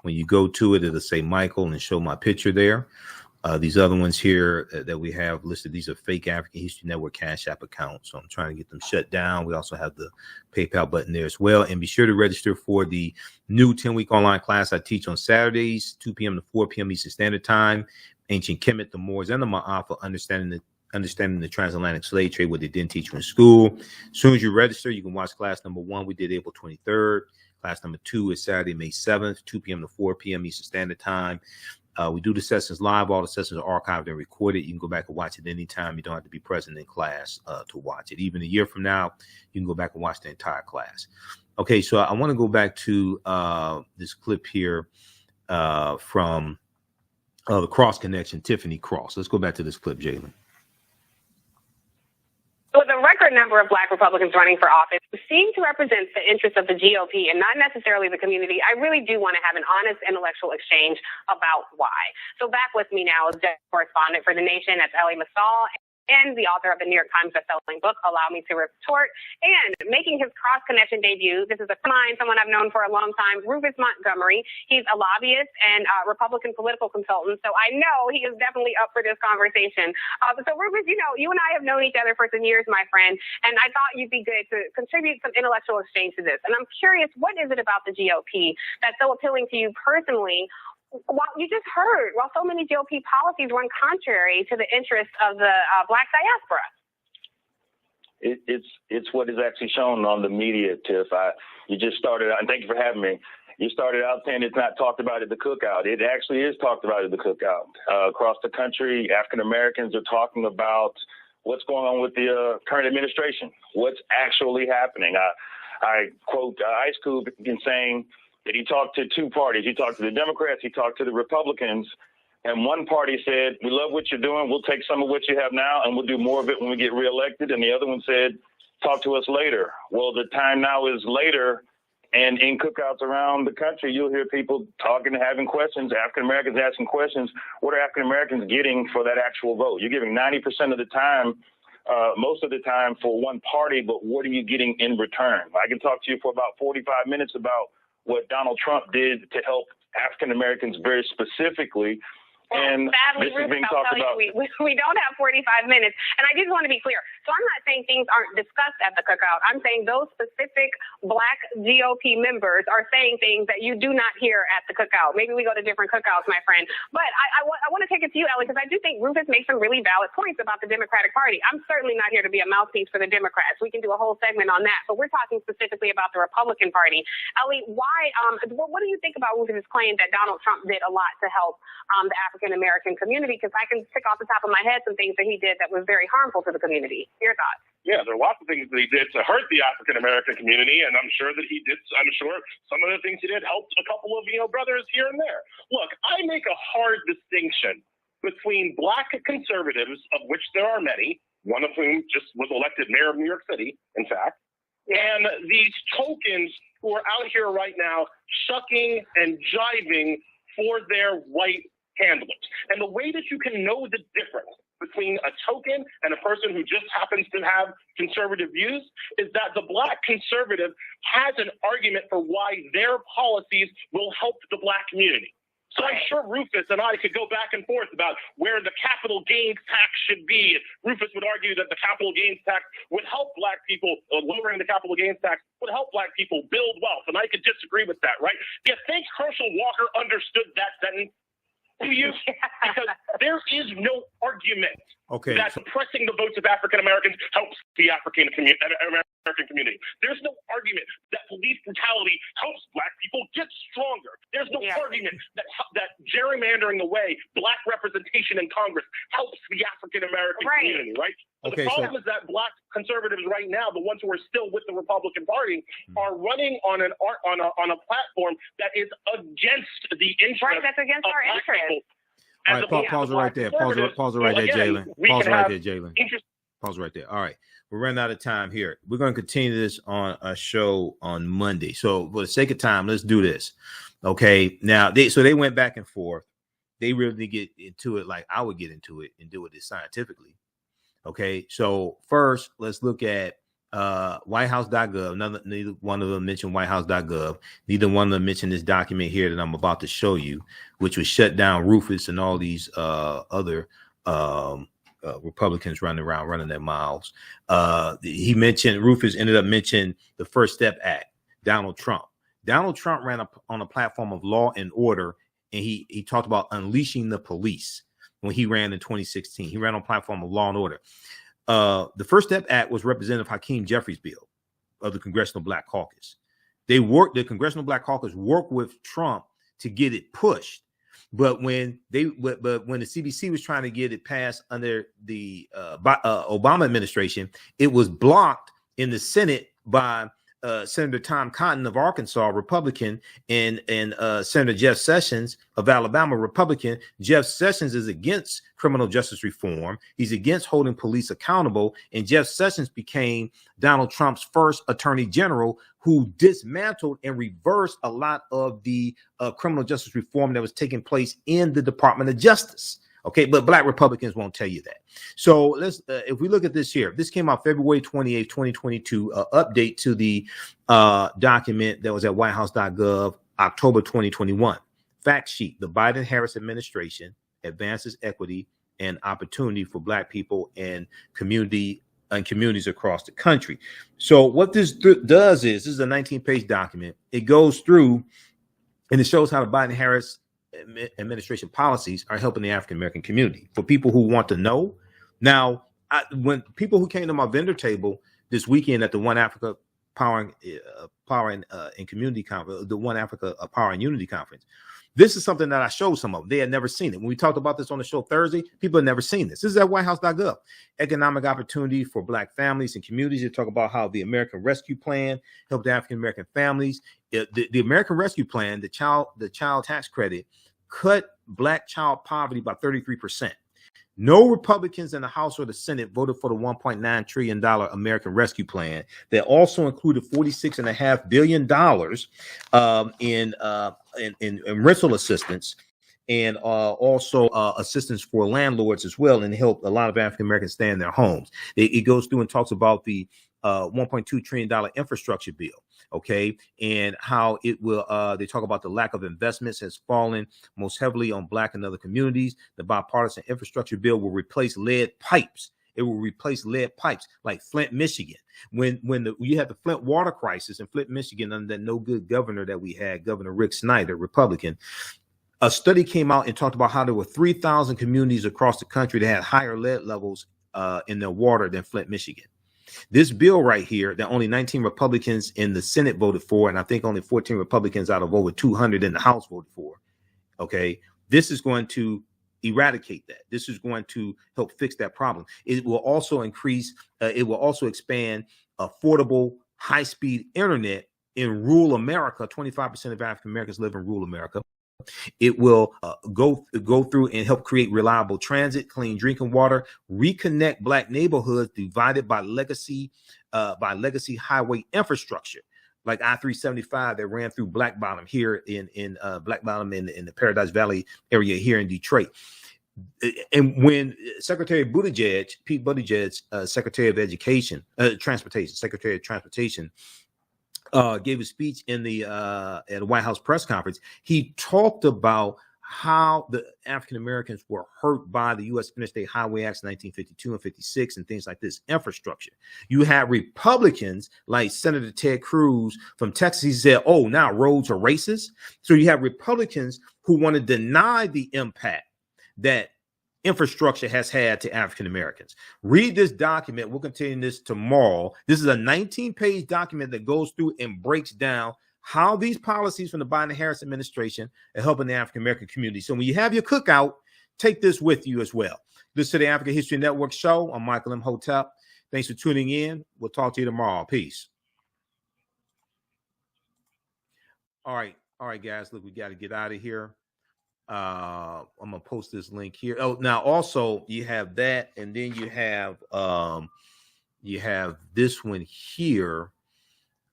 When you go to it, it'll say Michael and show my picture there. These other ones here that we have listed, these are fake African History Network Cash App accounts. So I'm trying to get them shut down. We also have the PayPal button there as well. And be sure to register for the new 10-week online class I teach on Saturdays, 2 p.m. to 4 p.m. Eastern Standard Time. Ancient Kemet, the Moors, and the Maafa, understanding the transatlantic slave trade, what they didn't teach you in school. As soon as you register, you can watch class number 1. We did April 23rd. Class number 2 is Saturday, May 7th, 2 p.m. to 4 p.m. Eastern Standard Time. We do the sessions live. All the sessions are archived and recorded. You can go back and watch it anytime. You don't have to be present in class to watch it. Even a year from now, you can go back and watch the entire class. Okay, so I want to go back to this clip here from the Cross Connection, Tiffany Cross. Let's go back to this clip, Jalen. With a record number of Black Republicans running for office who seem to represent the interests of the GOP and not necessarily the community, I really do want to have an honest intellectual exchange about why. So back with me now is the correspondent for The Nation, that's Ellie Massal, and the author of the New York Times bestselling book, Allow Me to Retort, and making his Cross Connection debut, this is a client, someone I've known for a long time, Rufus Montgomery. He's a lobbyist and Republican political consultant, so I know he is definitely up for this conversation. So Rufus, you know, you and I have known each other for some years, my friend, and I thought you'd be good to contribute some intellectual exchange to this. And I'm curious, what is it about the GOP that's so appealing to you personally? Well, you just heard, while so many GOP policies run contrary to the interests of the Black diaspora. It's what is actually shown on the media, Tiff. You just started out, and thank you for having me. You started out saying it's not talked about at the cookout. It actually is talked about at the cookout. Across the country, African Americans are talking about what's going on with the current administration, what's actually happening. I quote Ice Cube in saying that he talked to two parties. He talked to the Democrats, he talked to the Republicans, and one party said, we love what you're doing, we'll take some of what you have now, and we'll do more of it when we get reelected, and the other one said, talk to us later. Well, the time now is later, and in cookouts around the country, you'll hear people talking and having questions, African Americans asking questions, what are African Americans getting for that actual vote? You're giving 90% of the time, most of the time for one party, but what are you getting in return? I can talk to you for about 45 minutes about what Donald Trump did to help African Americans very specifically And sadly, this is being I'll talked tell about. you, we don't have 45 minutes. And I just want to be clear. So I'm not saying things aren't discussed at the cookout. I'm saying those specific Black GOP members are saying things that you do not hear at the cookout. Maybe we go to different cookouts, my friend. But I want to take it to you, Ellie, because I do think Rufus makes some really valid points about the Democratic Party. I'm certainly not here to be a mouthpiece for the Democrats. We can do a whole segment on that. But we're talking specifically about the Republican Party. Ellie, why? What do you think about Rufus's claim that Donald Trump did a lot to help the African-American community? Because I can tick off the top of my head some things that he did that was very harmful to the community. Your thoughts? Yeah, there are lots of things that he did to hurt the African-American community, and I'm sure some of the things he did helped a couple of, brothers here and there. Look, I make a hard distinction between Black conservatives, of which there are many, one of whom just was elected mayor of New York City, in fact, and these tokens who are out here right now shucking and jiving for their white handlers. And the way that you can know the difference between a token and a person who just happens to have conservative views is that the Black conservative has an argument for why their policies will help the Black community. So I'm sure Rufus and I could go back and forth about where the capital gains tax should be. Rufus would argue that the capital gains tax would help Black people, lowering the capital gains tax would help Black people build wealth. And I could disagree with that, right? Do you think Herschel Walker understood that sentence? Do you? Because there is no argument that suppressing the votes of African Americans helps the African American community. There's no argument that police brutality helps Black people get stronger. There's no argument that gerrymandering away Black representation in Congress helps the African American community, right? But the problem is that Black conservatives right now, the ones who are still with the Republican Party, are running on a platform that is against the interest that's against of our Black interest. people. All right, pause it right there. Pause it right there, Jalen. Pause it right there, Jalen. Pause right there. All right. We're running out of time here. We're going to continue this on a show on Monday. So for the sake of time, let's do this. Okay. Now, they went back and forth. They really get into it like I would get into it and do it scientifically. Okay. So first, let's look at whitehouse.gov. Neither one of them mentioned whitehouse.gov. Neither one of them mentioned this document here that I'm about to show you, which was shut down Rufus and all these other Republicans running around running their mouths. Rufus ended up mentioning the First Step Act, Donald Trump. Donald Trump ran on a platform of law and order, and he talked about unleashing the police when he ran in 2016. He ran on a platform of law and order. The First Step Act was Representative Hakeem Jeffries' bill of the Congressional Black Caucus. The Congressional Black Caucus worked with Trump to get it pushed. But when the CBC was trying to get it passed under the Obama administration, it was blocked in the Senate by Senator Tom Cotton of Arkansas, Republican, and Senator Jeff Sessions of Alabama, Republican. Jeff Sessions is against criminal justice reform. He's against holding police accountable. And Jeff Sessions became Donald Trump's first attorney general, who dismantled and reversed a lot of the criminal justice reform that was taking place in the Department of Justice. Okay, but Black Republicans won't tell you that. So let's, if we look at this here, this came out February 28, 2022, update to the document that was at whitehouse.gov, October 2021. Fact sheet: the Biden-Harris administration advances equity and opportunity for Black people and communities across the country. So what this does is, this is a 19-page document. It goes through and it shows how the Biden-Harris administration policies are helping the African American community. For people who want to know, now, when people who came to my vendor table this weekend at the One Africa Power and Community Conference, the One Africa Power and Unity Conference, this is something that I showed some of them. They had never seen it. When we talked about this on the show Thursday, people had never seen this. This is at whitehouse.gov. Economic opportunity for Black families and communities. They talk about how the American Rescue Plan helped African American families. The American Rescue Plan, the child tax credit, cut Black child poverty by 33%. No Republicans in the House or the Senate voted for the $1.9 trillion American Rescue Plan that also included $46.5 billion in rental assistance and also assistance for landlords as well, and helped a lot of African Americans stay in their homes. It goes through and talks about the $1.2 trillion infrastructure bill. Okay, and how it will, they talk about the lack of investments has fallen most heavily on Black and other communities. The bipartisan infrastructure bill will replace lead pipes. It will replace lead pipes like Flint, Michigan. When you had the Flint water crisis in Flint, Michigan, under that no good governor that we had, Governor Rick Snyder, Republican, a study came out and talked about how there were 3,000 communities across the country that had higher lead levels in their water than Flint, Michigan. This bill right here that only 19 Republicans in the Senate voted for, and I think only 14 Republicans out of over 200 in the House voted for. Okay, this is going to eradicate that. This is going to help fix that problem. It will also expand affordable high-speed internet in rural America. 25% of African Americans live in rural America. It will go through and help create reliable transit, clean drinking water, reconnect Black neighborhoods divided by legacy highway infrastructure, like I-375 that ran through Black Bottom here in Black Bottom in the Paradise Valley area here in Detroit. And when Secretary Pete Buttigieg, Secretary of Transportation, gave a speech in the at a White House press conference, he talked about how the African Americans were hurt by the U.S. Interstate Highway Acts 1952 and 56 and things like this infrastructure. You had Republicans like Senator Ted Cruz from Texas. He said, "Oh, now roads are racist." So you have Republicans who want to deny the impact that infrastructure has had to African Americans. Read this document. We'll continue this tomorrow. This is a 19-page document that goes through and breaks down how these policies from the Biden-Harris administration are helping the African American community. So when you have your cookout, take this with you as well. This is the African History Network show. I'm Michael Imhotep. Thanks for tuning in. We'll talk to you tomorrow. Peace. All right, guys. Look, we got to get out of here. I'm gonna post this link here. Oh, now also you have that, and then you have this one here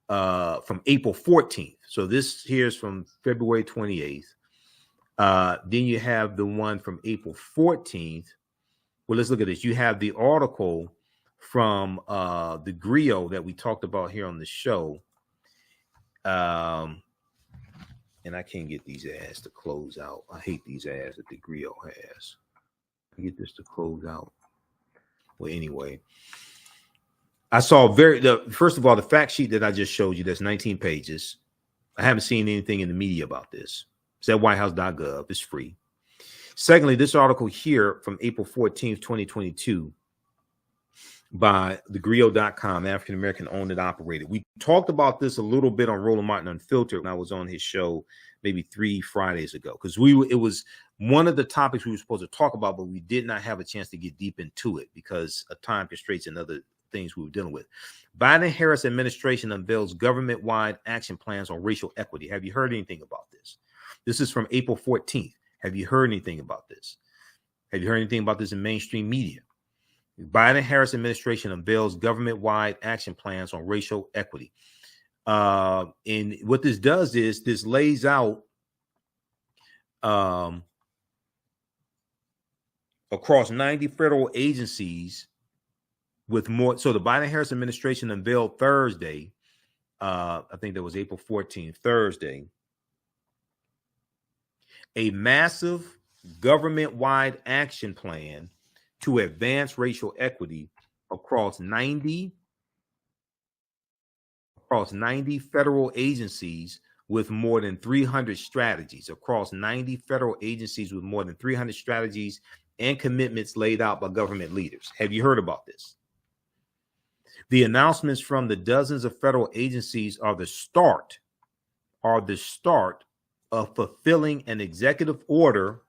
from April 14th. So this here is from February 28th. Then you have the one from April 14th. Well, let's look at this. You have the article from the Griot that we talked about here on the show. And I can't get these ads to close out. I hate these ads that the Griot has. Get this to close out. Well, anyway, I saw first of all, the fact sheet that I just showed you, that's 19 pages. I haven't seen anything in the media about this. It's at whitehouse.gov. It's free. Secondly, this article here from April 14th, 2022 by thegriot.com, African American owned and operated. We talked about this a little bit on Roland Martin Unfiltered when I was on his show maybe 3 Fridays ago, because it was one of the topics we were supposed to talk about, but we did not have a chance to get deep into it because of time constraints and other things we were dealing with. Biden-Harris administration unveils government-wide action plans on racial equity. Have you heard anything about this? This is from April 14th. Have you heard anything about this? Have you heard anything about this in mainstream media? Biden-Harris administration unveils government-wide action plans on racial equity. And what this does is this lays out across 90 federal agencies with more. So the Biden-Harris administration unveiled Thursday, I think that was April 14th, Thursday, a massive government-wide action plan to advance racial equity across 90 federal agencies with more than 300 strategies, across 90 federal agencies with more than 300 strategies and commitments laid out by government leaders. Have you heard about this? The announcements from the dozens of federal agencies are the start of fulfilling an executive order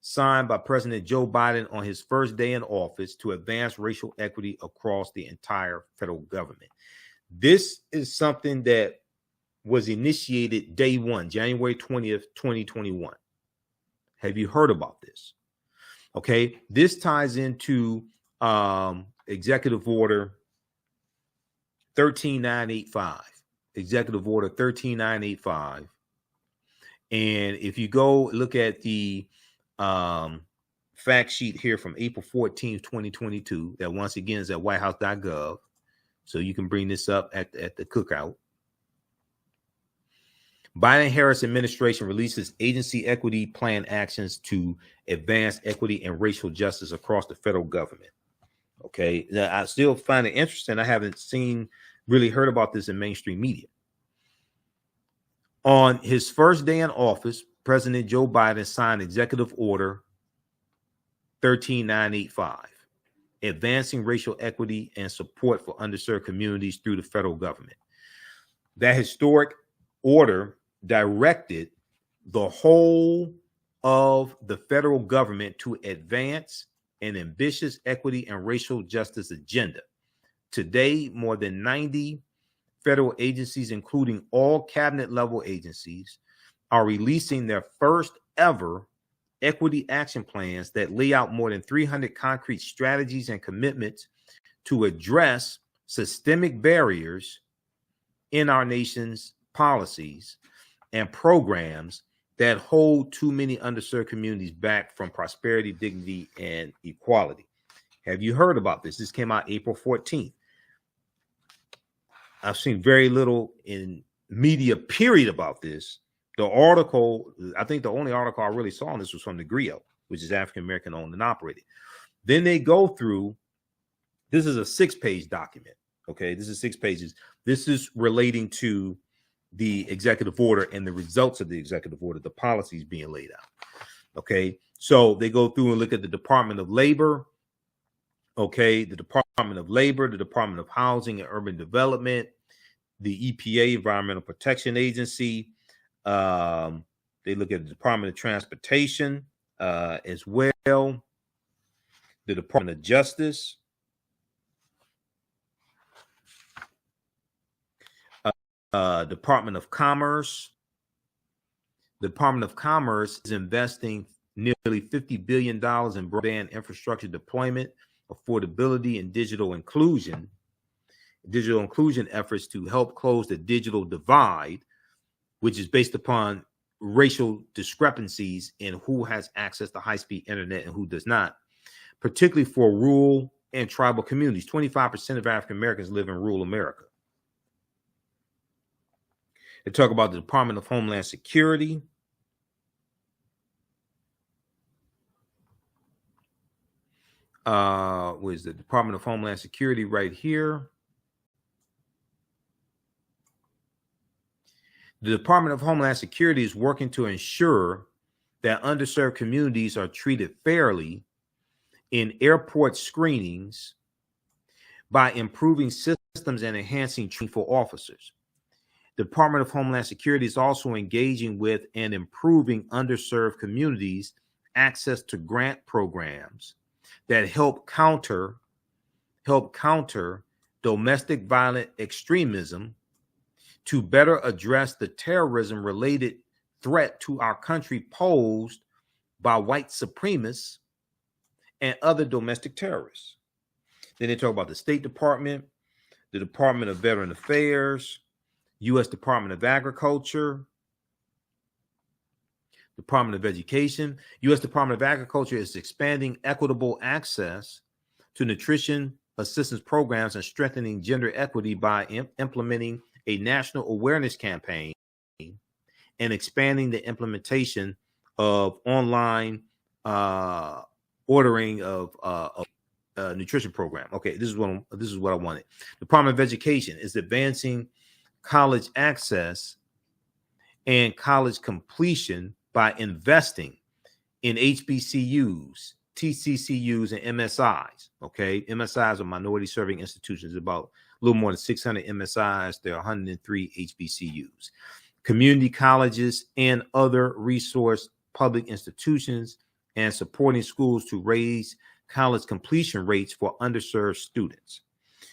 signed by President Joe Biden on his first day in office to advance racial equity across the entire federal government. This is something that was initiated day one, January 20th, 2021. Have you heard about this? Okay, this ties into Executive Order 13985. Executive Order 13985. And if you go look at the fact sheet here from April 14th, 2022, that once again is at whitehouse.gov, So you can bring this up at the cookout. Biden-Harris administration releases agency equity plan actions to advance equity and racial justice across the federal government. Okay. Now, I still find it interesting. I haven't really heard about this in mainstream media. On his first day in office, President Joe Biden signed Executive Order 13985, advancing racial equity and support for underserved communities through the federal government. That historic order directed the whole of the federal government to advance an ambitious equity and racial justice agenda. Today, more than 90 federal agencies, including all cabinet level agencies, are releasing their first ever equity action plans that lay out more than 300 concrete strategies and commitments to address systemic barriers in our nation's policies and programs that hold too many underserved communities back from prosperity, dignity, and equality. Have you heard about this? This came out April 14th. I've seen very little in media, period, about this. The article, I think the only article I really saw on this was from the GRIO, which is African American owned and operated. Then they go through, this is a 6-page document. Okay, this is 6 pages. This is relating to the executive order and the results of the executive order, the policies being laid out. Okay, so they go through and look at the Department of Labor. Okay, the Department of Labor, the Department of Housing and Urban Development, the EPA, Environmental Protection Agency. They look at the Department of Transportation as well, the Department of Justice, Department of Commerce. The Department of Commerce is investing nearly $50 billion in broadband infrastructure deployment, affordability, and digital inclusion efforts to help close the digital divide, which is based upon racial discrepancies in who has access to high-speed internet and who does not, particularly for rural and tribal communities. 25% of African Americans live in rural America. They talk about the Department of Homeland Security. What is the Department of Homeland Security right here? The Department of Homeland Security is working to ensure that underserved communities are treated fairly in airport screenings by improving systems and enhancing training for officers. The Department of Homeland Security is also engaging with and improving underserved communities' access to grant programs that help counter domestic violent extremism to better address the terrorism-related threat to our country posed by white supremacists and other domestic terrorists. Then they talk about the State Department, the Department of Veteran Affairs, U.S. Department of Agriculture, Department of Education. U.S. Department of Agriculture is expanding equitable access to nutrition assistance programs and strengthening gender equity by implementing a national awareness campaign and expanding the implementation of online ordering of nutrition program. Okay, this is what I wanted. Department of Education is advancing college access and college completion by investing in HBCUs, TCCUs, and MSIs. Okay, MSIs are minority serving institutions. About a little more than 600 MSIs. There are 103 HBCUs. Community colleges and other resource public institutions, and supporting schools to raise college completion rates for underserved students.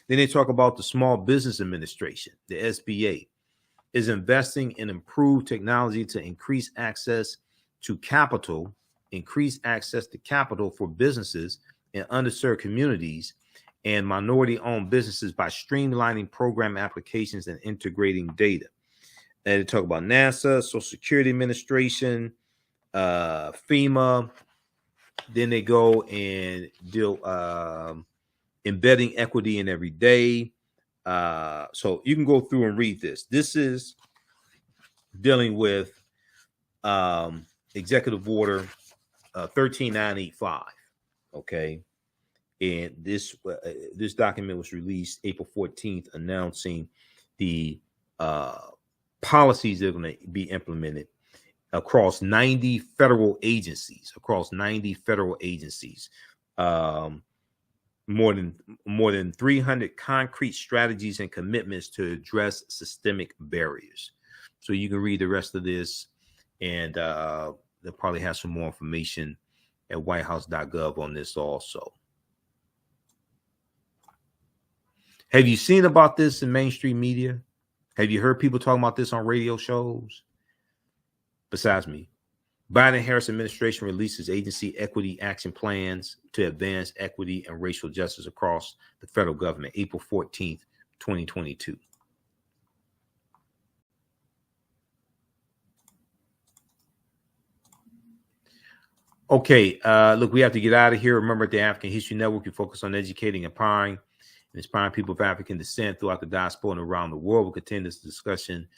Then they talk about the Small Business Administration, the SBA, is investing in improved technology to increase access to capital for businesses in underserved communities and minority-owned businesses by streamlining program applications and integrating data. And they talk about NASA, Social Security Administration, FEMA. Then they go and deal embedding equity in every day, So you can go through and read this. This is dealing with Executive Order 13985. Okay. And this document was released April 14th, announcing the policies that are going to be implemented across 90 federal agencies. More than 300 concrete strategies and commitments to address systemic barriers. So you can read the rest of this, and they'll probably have some more information at whitehouse.gov on this also. Have you seen about this in mainstream media? Have you heard people talking about this on radio shows? Besides me, Biden-Harris administration releases agency equity action plans to advance equity and racial justice across the federal government, April 14th, 2022. Okay, look, we have to get out of here. Remember, at the African History Network, we focus on educating, empowering, and inspiring people of African descent throughout the diaspora and around the world. We'll continue this discussion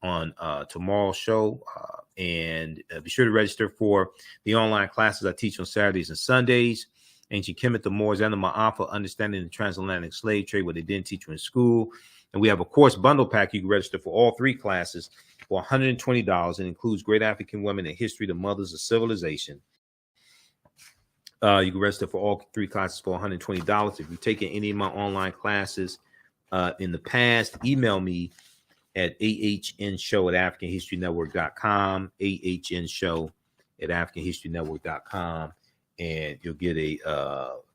on tomorrow's show. And be sure to register for the online classes I teach on Saturdays and Sundays. Ancient Kemet, the Moors, and the Maafa, understanding the transatlantic slave trade, what they didn't teach you in school. And we have a course bundle pack. You can register for all 3 classes for $120. It includes Great African Women in History, the Mothers of Civilization. You can register for all 3 classes for $120. If you've taken any of my online classes in the past, email me at AHNshow@AfricanHistoryNetwork.com, AHNshow@AfricanHistoryNetwork.com, and you'll get a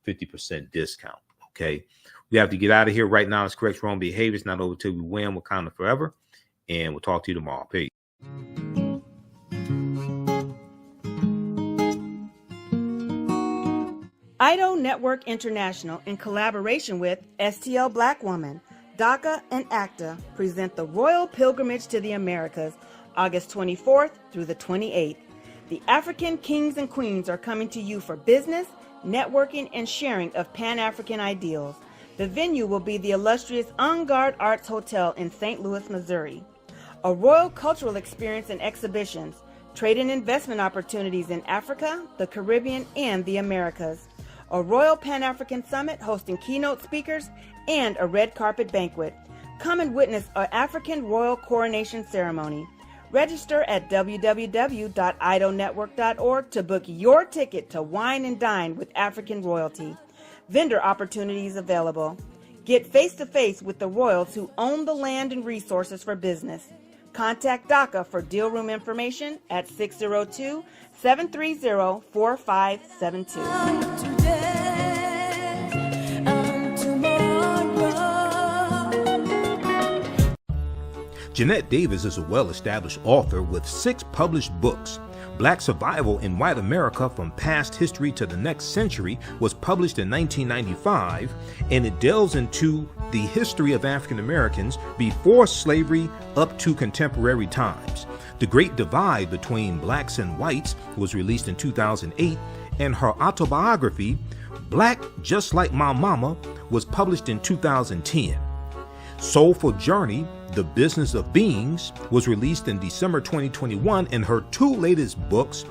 50% discount. Okay. We have to get out of here right now. It's correct wrong behaviors. Not over till we win. Wakanda forever. And we'll talk to you tomorrow. Peace. IDO Network International, in collaboration with STL Black Woman, DACA, and ACTA, present the Royal Pilgrimage to the Americas, August 24th through the 28th. The African kings and queens are coming to you for business, networking, and sharing of Pan-African ideals. The venue will be the illustrious En Garde Arts Hotel in St. Louis, Missouri. A royal cultural experience and exhibitions, trade and investment opportunities in Africa, the Caribbean, and the Americas. A Royal Pan-African Summit hosting keynote speakers, and a red carpet banquet. Come and witness an African royal coronation ceremony. Register at www.idonetwork.org to book your ticket to wine and dine with African royalty. Vendor opportunities available. Get face-to-face with the royals who own the land and resources for business. Contact DACA for deal room information at 602-730-4572. Jeanette Davis is a well-established author with 6 published books. Black Survival in White America from Past History to the Next Century was published in 1995, and it delves into the history of African Americans before slavery up to contemporary times. The Great Divide Between Blacks and Whites was released in 2008, and her autobiography, Black Just Like My Mama, was published in 2010. Soulful Journey, The Business of Beings, was released in December 2021, and her 2 latest books,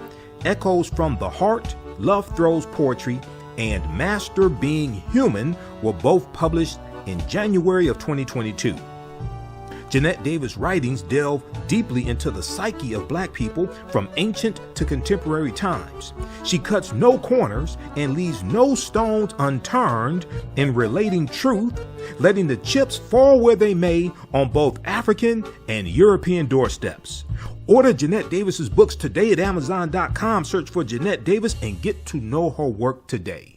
Echoes from the Heart, Love Throws Poetry, and Master Being Human, were both published in January of 2022. Jeanette Davis' writings delve deeply into the psyche of Black people from ancient to contemporary times. She cuts no corners and leaves no stones unturned in relating truth, letting the chips fall where they may on both African and European doorsteps. Order Jeanette Davis's books today at Amazon.com. Search for Jeanette Davis and get to know her work today.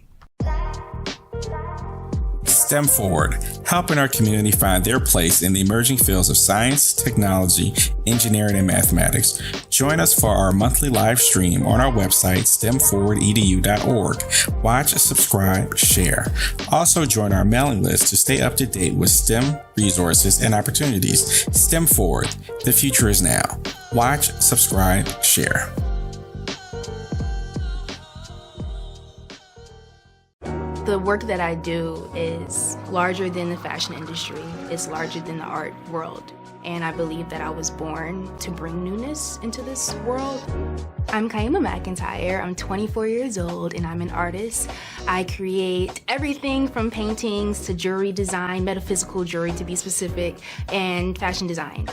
STEM Forward, helping our community find their place in the emerging fields of science, technology, engineering, and mathematics. Join us for our monthly live stream on our website, stemforwardedu.org. Watch, subscribe, share. Also join our mailing list to stay up to date with STEM resources and opportunities. STEM Forward, the future is now. Watch, subscribe, share. The work that I do is larger than the fashion industry. It's larger than the art world. And I believe that I was born to bring newness into this world. I'm Kaima McIntyre. I'm 24 years old and I'm an artist. I create everything from paintings to jewelry design, metaphysical jewelry to be specific, and fashion design.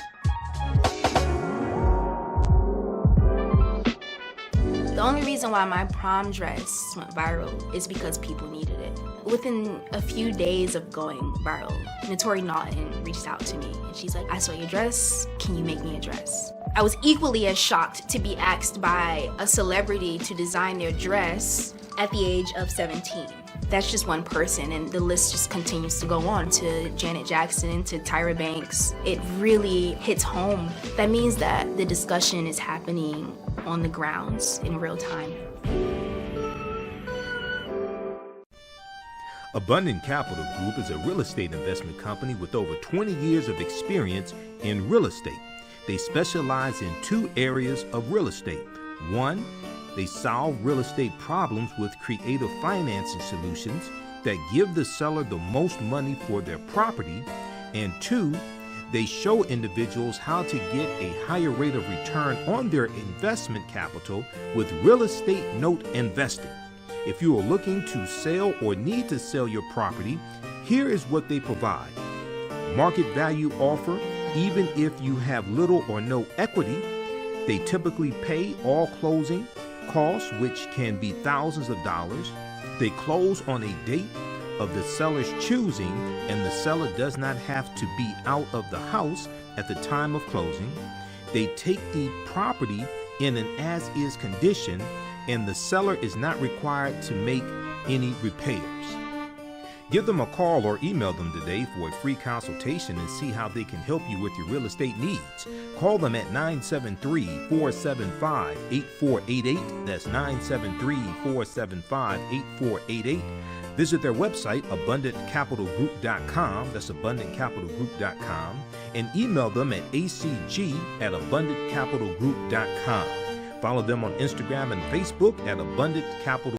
The only reason why my prom dress went viral is because people needed it. Within a few days of going viral, Notori Naughton reached out to me and she's like, I saw your dress, can you make me a dress? I was equally as shocked to be asked by a celebrity to design their dress at the age of 17. That's just one person, and the list just continues to go on to Janet Jackson, to Tyra Banks. It really hits home. That means that the discussion is happening on the grounds in real time. Abundant Capital Group is a real estate investment company with over 20 years of experience in real estate. They specialize in two areas of real estate. One, they solve real estate problems with creative financing solutions that give the seller the most money for their property. And two, they show individuals how to get a higher rate of return on their investment capital with real estate note investing. If you are looking to sell or need to sell your property, here is what they provide. Market value offer, even if you have little or no equity. They typically pay all closing costs, which can be thousands of dollars. They close on a date of the seller's choosing, and the seller does not have to be out of the house at the time of closing. They take the property in an as-is condition, and the seller is not required to make any repairs. Give them a call or email them today for a free consultation and see how they can help you with your real estate needs. Call them at 973-475-8488. That's 973-475-8488. Visit their website, abundantcapitalgroup.com. That's abundantcapitalgroup.com. And email them at acg@abundantcapitalgroup.com. Follow them on Instagram and Facebook at Abundant Capital